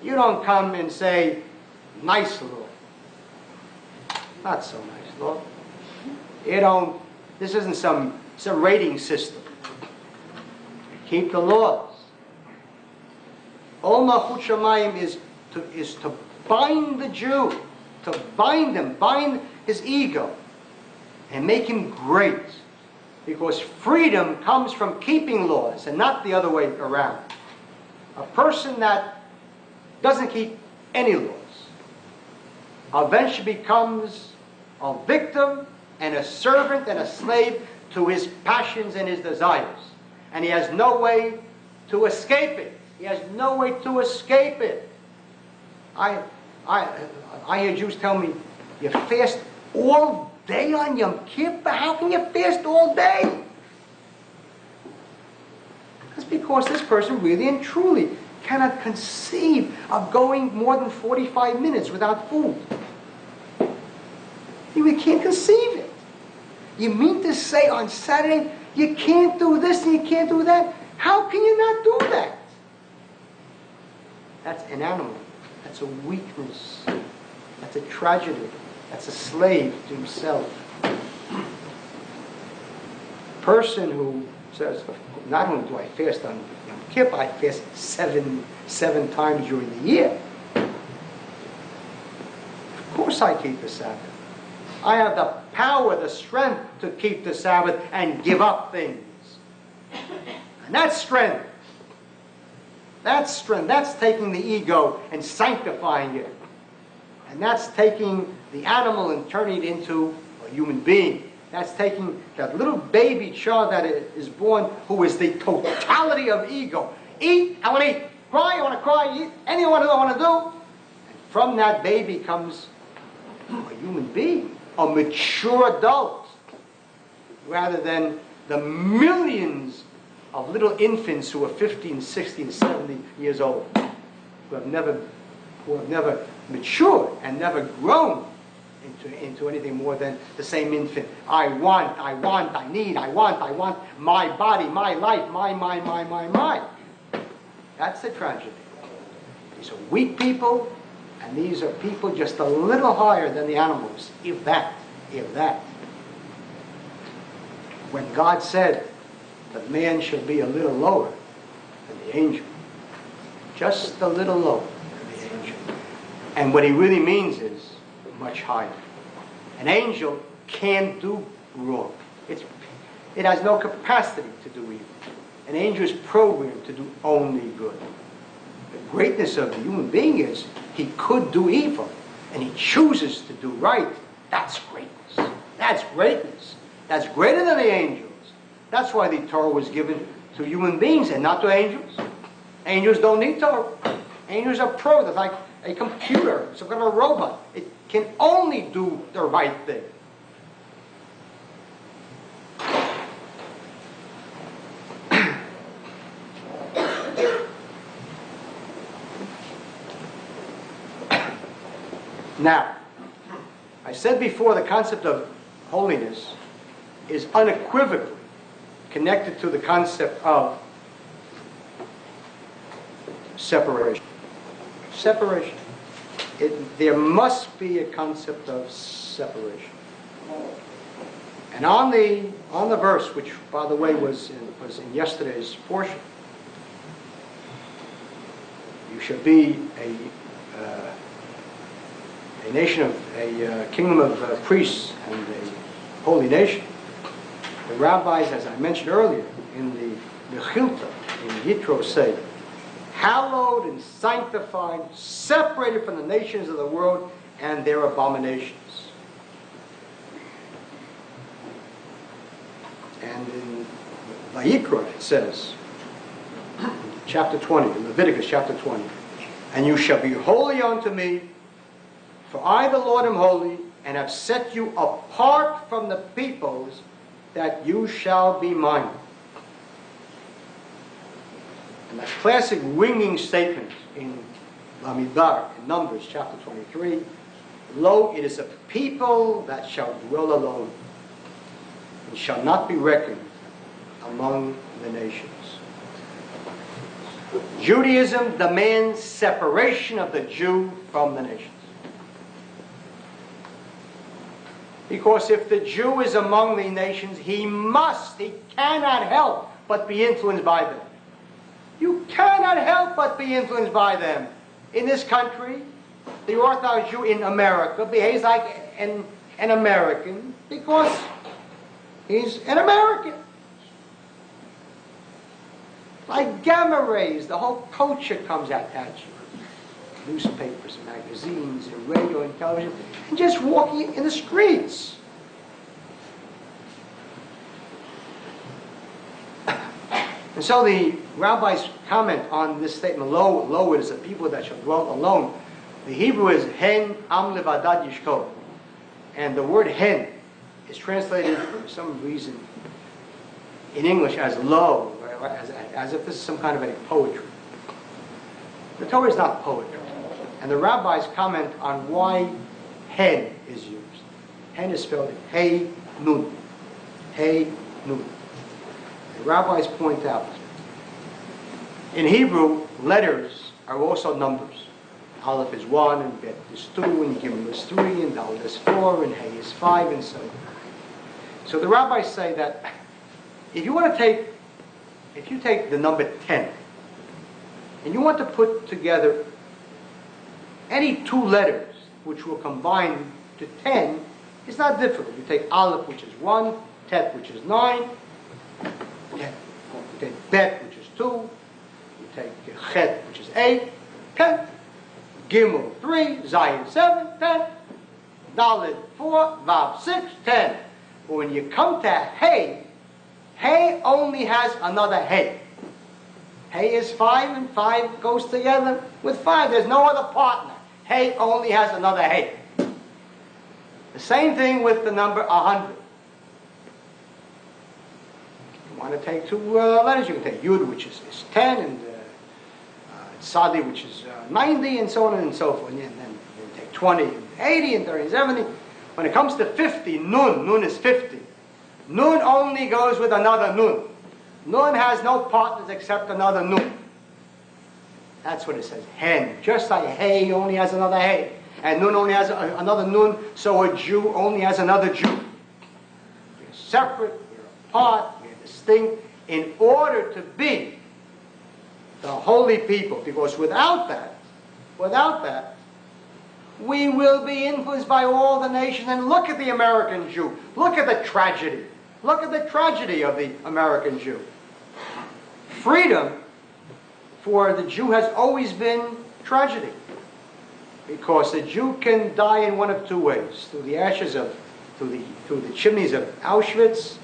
You don't come and say, nice law. Not so nice law. This isn't some rating system. Keep the laws. Ol Malchut Shamayim is to bind the Jew, to bind his ego, and make him great. Because freedom comes from keeping laws, and not the other way around. A person that doesn't keep any laws eventually becomes a victim and a servant and a slave to his passions and his desires. And he has no way to escape it. He has no way to escape it. I hear Jews tell me, you fast all day on Yom Kippur? How can you fast all day? That's because this person really and truly cannot conceive of going more than 45 minutes without food. You can't conceive it. You mean to say on Saturday, you can't do this and you can't do that? How can you not do that? That's an animal. That's a weakness. That's a tragedy. That's a slave to himself. Person who says, not only do I fast on Yom Kippur, I fast seven times during the year. Of course I keep the Sabbath. I have the power, the strength to keep the Sabbath and give up things. And that's strength. That's strength. That's taking the ego and sanctifying it. And that's taking the animal and turning it into a human being. That's taking that little baby child that is born who is the totality of ego. Eat, I want to eat. Cry, I want to cry. Eat, anything I want to do. And from that baby comes a human being, a mature adult, rather than the millions of little infants who are 15, 16, 70 years old, who have never matured and never grown into anything more than the same infant. I want, I need, I want, my body, my life, my. That's the tragedy. These are weak people, and these are people just a little higher than the animals, if that. When God said that man should be a little lower than the angel, just a little lower than the angel. And what he really means is much higher. An angel can't do wrong. It has no capacity to do evil. An angel is programmed to do only good. The greatness of the human being is he could do evil, and he chooses to do right. That's greatness. That's greatness. That's greater than the angels. That's why the Torah was given to human beings and not to angels. Angels don't need Torah. Angels are pro. They're like a computer, some kind of a robot. It can only do the right thing. Now, I said before, the concept of holiness is unequivocally connected to the concept of separation. Separation. There must be a concept of separation. And on the verse, which by the way was in yesterday's portion, you should be a nation of a kingdom of priests and a holy nation. The rabbis, as I mentioned earlier, in the Mechilta, in Yitro, say, hallowed and sanctified, separated from the nations of the world and their abominations. And in Vayikra it says, chapter 20, in Leviticus chapter 20, and you shall be holy unto me, for I the Lord am holy, and have set you apart from the peoples, that you shall be mine. And that classic ringing statement in Lamidar, in Numbers chapter 23, lo, it is a people that shall dwell alone, and shall not be reckoned among the nations. Judaism demands separation of the Jew from the nations. Because if the Jew is among the nations, he cannot help but be influenced by them. You cannot help but be influenced by them. In this country, the Orthodox Jew in America behaves like an American because he's an American. Like gamma rays, the whole culture comes at you. Newspapers, magazines, and radio and television, and just walking in the streets. And so the rabbis comment on this statement, lo, it is a people that shall dwell alone. The Hebrew is hen am levadad yishkol. And the word hen is translated for some reason in English as lo, as if this is some kind of a poetry. The Torah is not poetry. And the rabbis comment on why hen is used. Hen is spelled hey nun. Hey nun. The rabbis point out, in Hebrew, letters are also numbers. Aleph is 1, and Bet is 2, and Gimel is 3, and Dal is 4, and Hey is 5, and so on. So the rabbis say that if you take the number 10, and you want to put together any two letters which will combine to 10, It's not difficult. You take Aleph, which is 1, Tet, which is 9, you take Bet, which is 2, you take Chet, which is 8, 10, Gimel 3, Zayin 7, 10, Dalet 4, Vav 6, 10. But when you come to Hey, Hey only has another Hey. Hey is 5, and 5 goes together with 5. There's no other partner. Hey only has another Hey. The same thing with the number 100. You want to take 2 letters, you can take Yud, which is 10, and Sadi, which is 90, and so on and so forth. And then you take 20, and 80, and 30, and 70. When it comes to 50, Nun is 50. Nun only goes with another Nun. Nun has no partners except another Nun. That's what it says. Hen. Just like Hey only has another Hey. And Nun only has another Nun, so a Jew only has another Jew. We're separate, we're apart, we're distinct, in order to be the holy people. Because without that, we will be influenced by all the nations. And look at the American Jew. Look at the tragedy. Look at the tragedy of the American Jew. Freedom for the Jew has always been tragedy. Because the Jew can die in one of 2 ways. Through the chimneys of Auschwitz,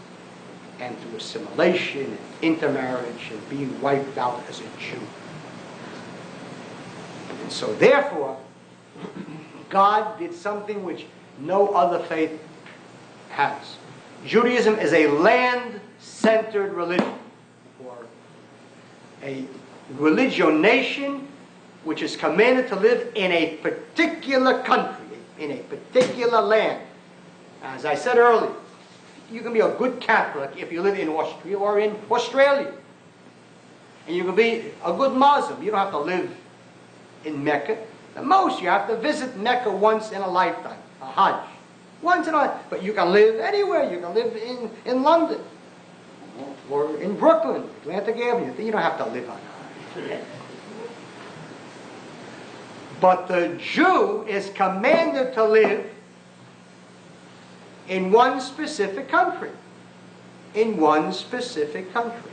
and through assimilation and intermarriage and being wiped out as a Jew. And so therefore, God did something which no other faith has. Judaism is a land-centered religion, or a religionation which is commanded to live in a particular country, in a particular land. As I said earlier, you can be a good Catholic if you live in Austria or in Australia. And you can be a good Muslim. You don't have to live in Mecca. At most, you have to visit Mecca once in a lifetime, a Hajj. Once in a lifetime. But you can live anywhere. You can live in London or in Brooklyn, Atlantic Avenue. You don't have to live on Hajj. But the Jew is commanded to live in one specific country. In one specific country.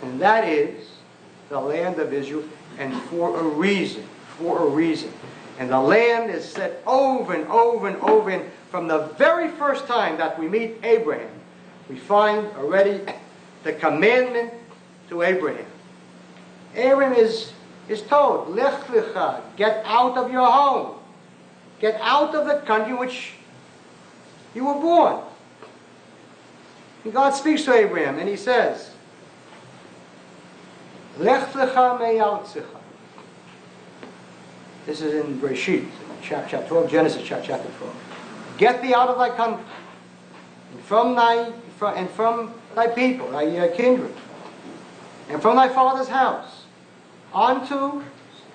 And that is the land of Israel, and for a reason. For a reason. And the land is said over and over and over again. From the very first time that we meet Abraham, we find already the commandment to Abraham. Abraham is told, Lech lecha, get out of your home. Get out of the country in which you were born. And God speaks to Abraham and he says, Lech lecha me'artzecha. This is in Bereshit, chapter 12, Genesis chapter 12. Get thee out of thy country, and from thy people, thy kindred, and from thy father's house, onto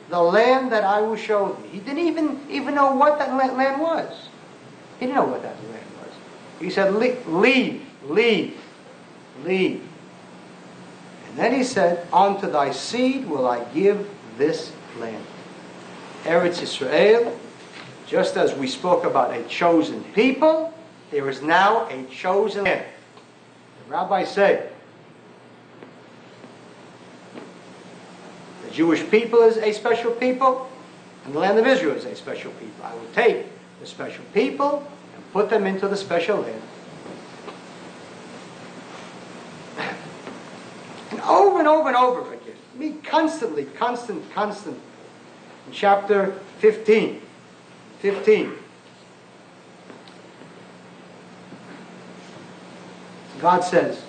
the land that I will show thee. He didn't even know what that land was. He didn't know what that land was. He said, leave. And then he said, unto thy seed will I give this land. Eretz Yisrael, just as we spoke about a chosen people, there is now a chosen land. The rabbis say, the Jewish people is a special people, and the land of Israel is a special people. I will take the special people and put them into the special land. And over and over and over again. I mean, constantly. In chapter 15. God says,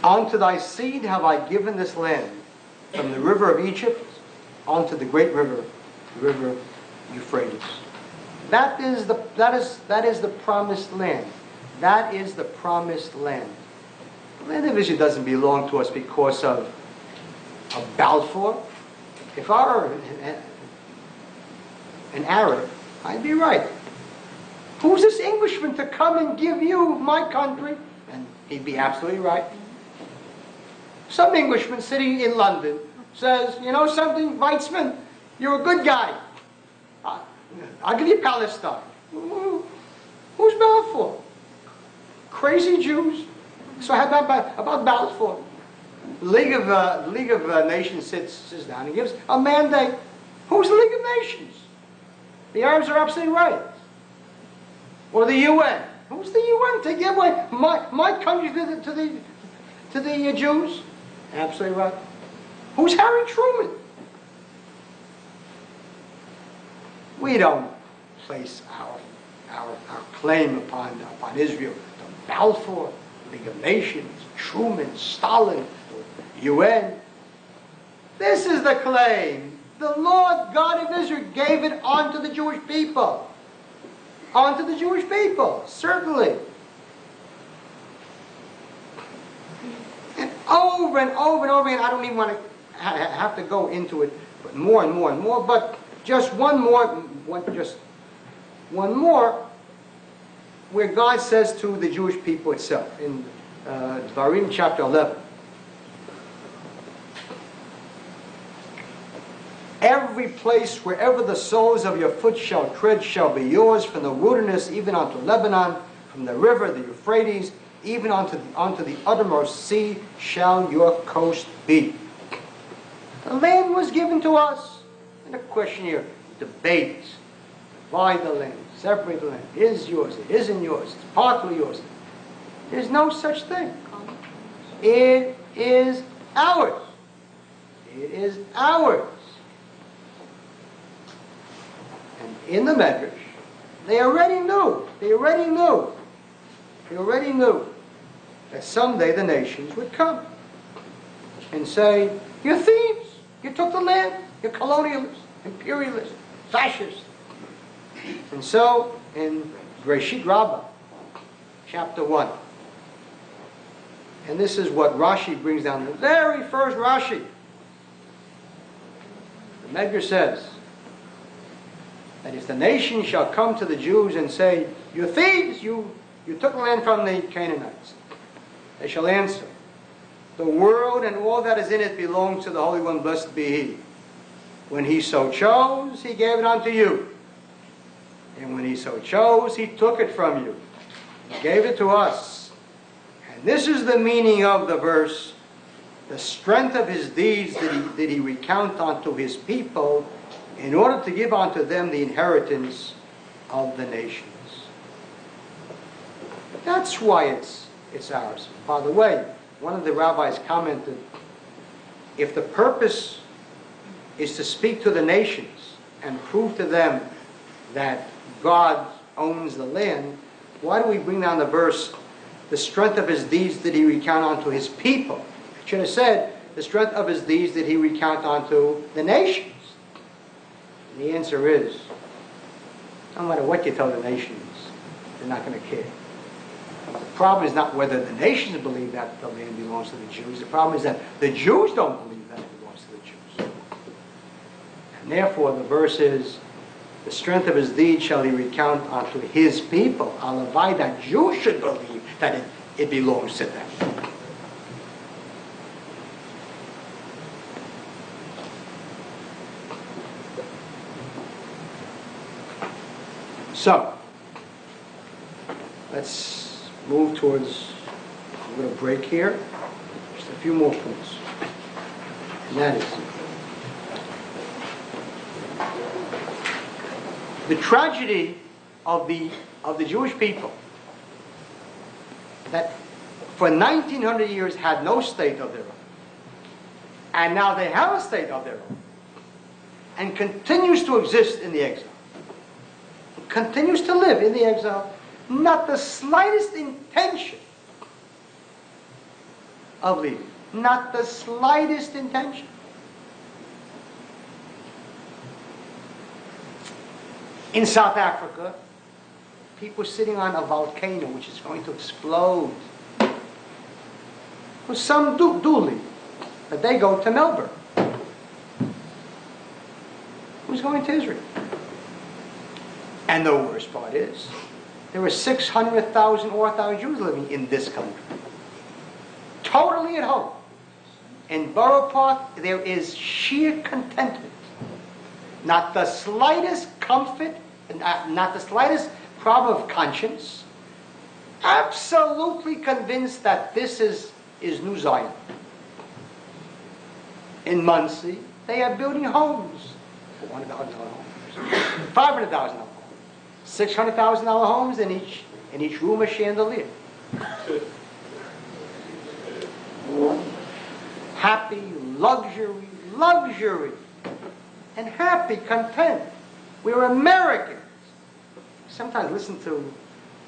unto thy seed have I given this land, from the river of Egypt unto the great river, the river Euphrates. That is the promised land. That is the promised land. The land of Israel doesn't belong to us because of Balfour. If I were an Arab, I'd be right. Who's this Englishman to come and give you my country? And he'd be absolutely right. Some Englishman sitting in London says, you know something, Weizmann, you're a good guy. I'll give you Palestine. Who's Balfour? Crazy Jews. So how about Balfour? League of Nations sits down and gives a mandate. Who's the League of Nations? The Arabs are absolutely right. Or the UN. Who's the UN to give away my country to the Jews? Absolutely right. Who's Harry Truman? We don't place our claim upon Israel to Balfour, League of Nations, Truman, Stalin, UN. This is the claim. The Lord God of Israel gave it unto the Jewish people. Unto the Jewish people, certainly. And over and over and over again, I don't even want to have to go into it, but more and more and more, but just one more, where God says to the Jewish people itself, in Dvarim chapter 11. Every place wherever the soles of your foot shall tread shall be yours, from the wilderness even unto Lebanon, from the river, the Euphrates, even unto the uttermost sea shall your coast be. The land was given to us. And the question here, debate, divide the land, separate the land. It is yours, it isn't yours, it's partly yours. There's no such thing. It is ours. It is ours. And in the Medrash, they already knew that someday the nations would come and say, you're thieves, you took the land, you're colonialists, imperialists, fascists. And so, in Breshit Rabbah, chapter 1, and this is what Rashi brings down, the very first Rashi. The Medrash says that if the nation shall come to the Jews and say, you're thieves, you took the land from the Canaanites, they shall answer, the world and all that is in it belongs to the Holy One, blessed be He. When He so chose, He gave it unto you. And when He so chose, He took it from you. He gave it to us. And this is the meaning of the verse. The strength of His deeds did he recount unto His people, in order to give unto them the inheritance of the nations. That's why it's ours. By the way, one of the rabbis commented, if the purpose is to speak to the nations and prove to them that God owns the land, why do we bring down the verse, the strength of His deeds did He recount unto His people? It should have said, the strength of His deeds did He recount unto the nations. And the answer is, no matter what you tell the nations, they're not going to care. The problem is not whether the nations believe that the land belongs to the Jews. The problem is that the Jews don't believe that it belongs to the Jews. And therefore, the verse is, the strength of His deeds shall He recount unto His people. Alavai, that Jews should believe that it belongs to them. So, let's move towards, I'm going to break here, just a few more points. And that is, the tragedy of the Jewish people, that for 1900 years had no state of their own, and now they have a state of their own, and continues to exist in the exile, continues to live in the exile, not the slightest intention of leaving. Not the slightest intention. In South Africa, people sitting on a volcano which is going to explode. Well, some do leave, but they go to Melbourne. Who's going to Israel? And the worst part is, there were 600,000 Orthodox Jews living in this country. Totally at home. In Borough Park, there is sheer contentment. Not the slightest comfort, not the slightest problem of conscience. Absolutely convinced that this is New Zion. In Muncie, they are building homes. $400,000 homes, $500,000 homes, $600,000 homes, in each room a chandelier. Happy, luxury, and happy, content. We're Americans. Sometimes I listen to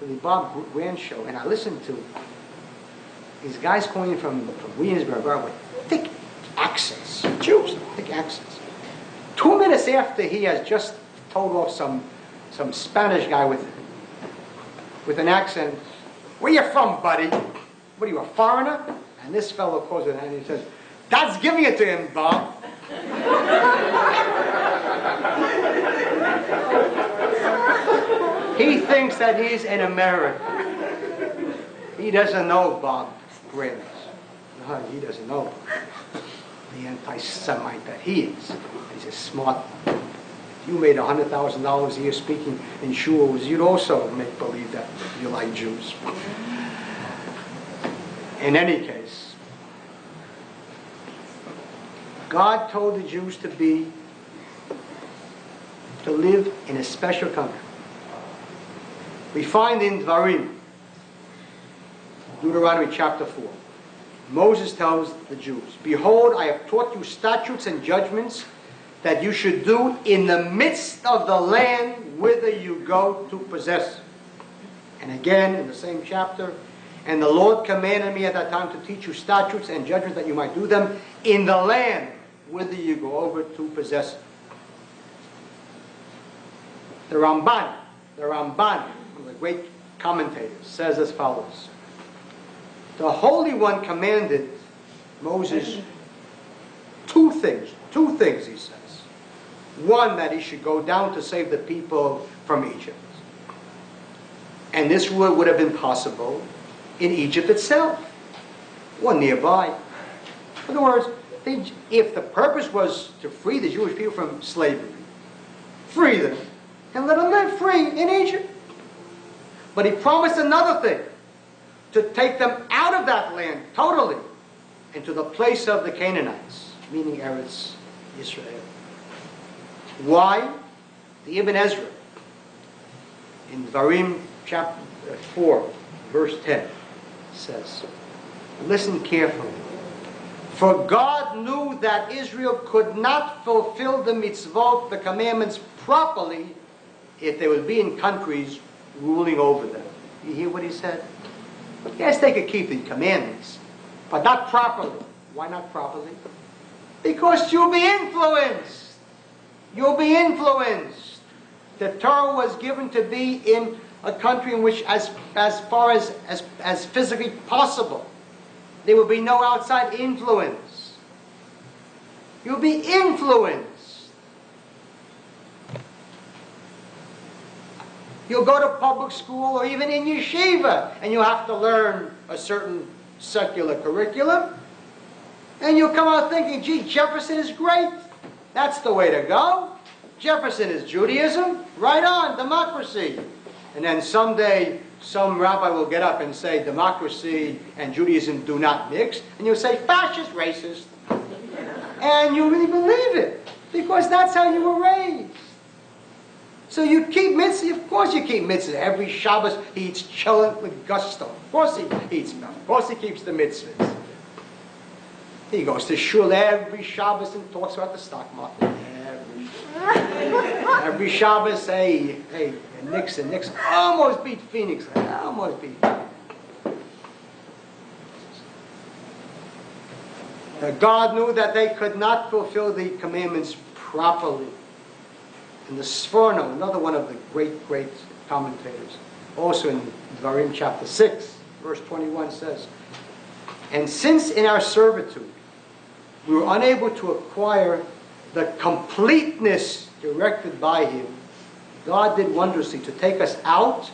the Bob Grant show, and I listen to these guys calling from Williamsburg, with thick accents, Jews, thick accents. 2 minutes after he has just told off some Spanish guy with an accent, "Where you from, buddy? What are you, a foreigner?" And this fellow calls it, and he says, "God's giving it to him, Bob." He thinks that he's an American. He doesn't know Bob Grant. No, he doesn't know the anti-Semite that he is. He's a smart one. If you made $100,000 a year speaking in shuls, you'd also make believe that you like Jews. In any case, God told the Jews to live in a special country. We find in Dvarim, Deuteronomy chapter 4, Moses tells the Jews, "Behold, I have taught you statutes and judgments that you should do in the midst of the land whither you go to possess." And again, in the same chapter, "And the Lord commanded me at that time to teach you statutes and judgments that you might do them in the land whither you go over to possess it." The Ramban, one of the great commentators, says as follows: the Holy One commanded Moses two things, he says. One, that he should go down to save the people from Egypt. And this would have been possible in Egypt itself, or nearby. In other words, if the purpose was to free the Jewish people from slavery, free them, and let them live free in Egypt. But he promised another thing, to take them out of that land totally into the place of the Canaanites, meaning Eretz Israel. Why? The Ibn Ezra, in Dvarim chapter 4, verse 10, says, listen carefully. "For God knew that Israel could not fulfill the mitzvot, the commandments, properly if they would be in countries ruling over them." You hear what he said? Yes, they could keep the commandments, but not properly. Why not properly? Because you'll be influenced. You'll be influenced. The Torah was given to be in a country in which, as far as physically possible, there will be no outside influence. You'll be influenced. You'll go to public school or even in yeshiva, and you'll have to learn a certain secular curriculum. And you'll come out thinking, gee, Jefferson is great. That's the way to go. Jefferson is Judaism. Right on, democracy. And then someday, some rabbi will get up and say, democracy and Judaism do not mix. And you'll say, fascist, racist. And you really believe it, because that's how you were raised. So you keep mitzvah, of course you keep mitzvah. Every Shabbos he eats cholent with gusto. Of course he eats them. Of course he keeps the mitzvahs. He goes to shul every Shabbos and talks about the stock market. Every Shabbos, hey, Nixon almost beat Phoenix. Almost beat. God knew that they could not fulfill the commandments properly. And the Sforno, another one of the great commentators, also in Dvarim chapter 6, verse 21 says, "And since in our servitude we were unable to acquire the completeness directed by him, God did wondrously to take us out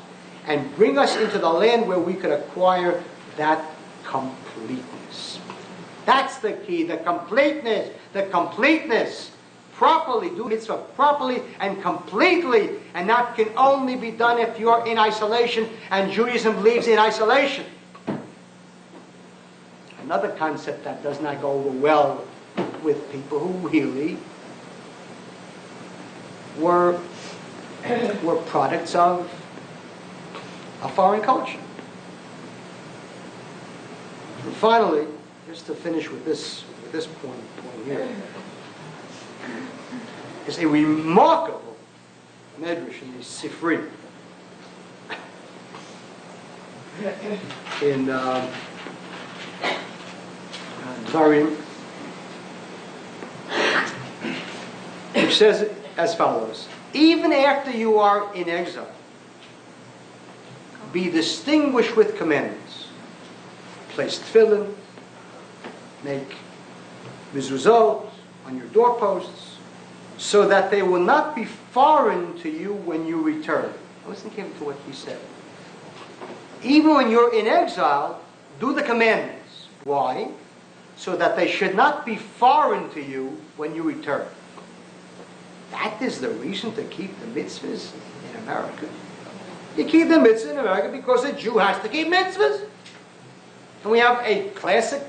and bring us into the land where we could acquire that completeness." That's the key, the completeness. Properly, do mitzvah properly and completely, and that can only be done if you're in isolation, and Judaism believes in isolation. Another concept that does not go over well with people who really were products of a foreign culture. And finally, just to finish with this point here, is a remarkable medrash in the Sifri. In Dvarim, which says as follows: even after you are in exile, be distinguished with commandments. Place tefillin, make mezuzot on your doorposts, so that they will not be foreign to you when you return. Listen carefully to what he said. Even when you're in exile, do the commandments. Why? So that they should not be foreign to you when you return. That is the reason to keep the mitzvahs in America. You keep the mitzvahs in America because a Jew has to keep mitzvahs. And we have a classic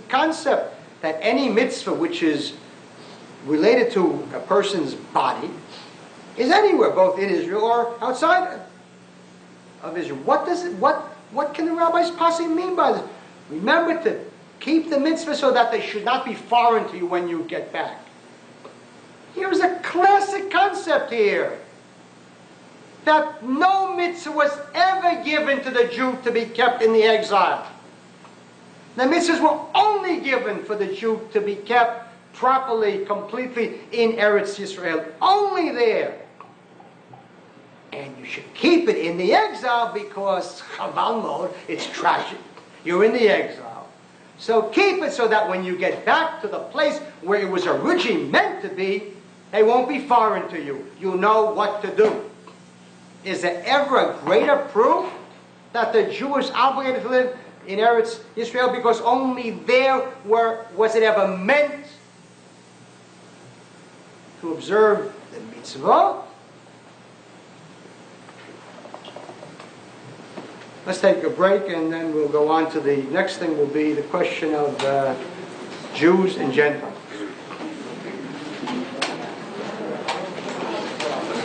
concept that any mitzvah which is related to a person's body is anywhere, both in Israel or outside of Israel. What can the rabbis possibly mean by this? Remember to keep the mitzvah so that they should not be foreign to you when you get back. Here's a classic concept here. That no mitzvah was ever given to the Jew to be kept in the exile. The mitzvahs were only given for the Jew to be kept properly, completely in Eretz Yisrael. Only there. And you should keep it in the exile because, chaval mod, it's tragic. You're in the exile. So keep it so that when you get back to the place where it was originally meant to be, they won't be foreign to you. You'll know what to do. Is there ever a greater proof that the Jew is obligated to live in Eretz Yisrael because only there was it ever meant to observe the mitzvah? Let's take a break and then we'll go on to the next thing will be the question of Jews and Gentiles.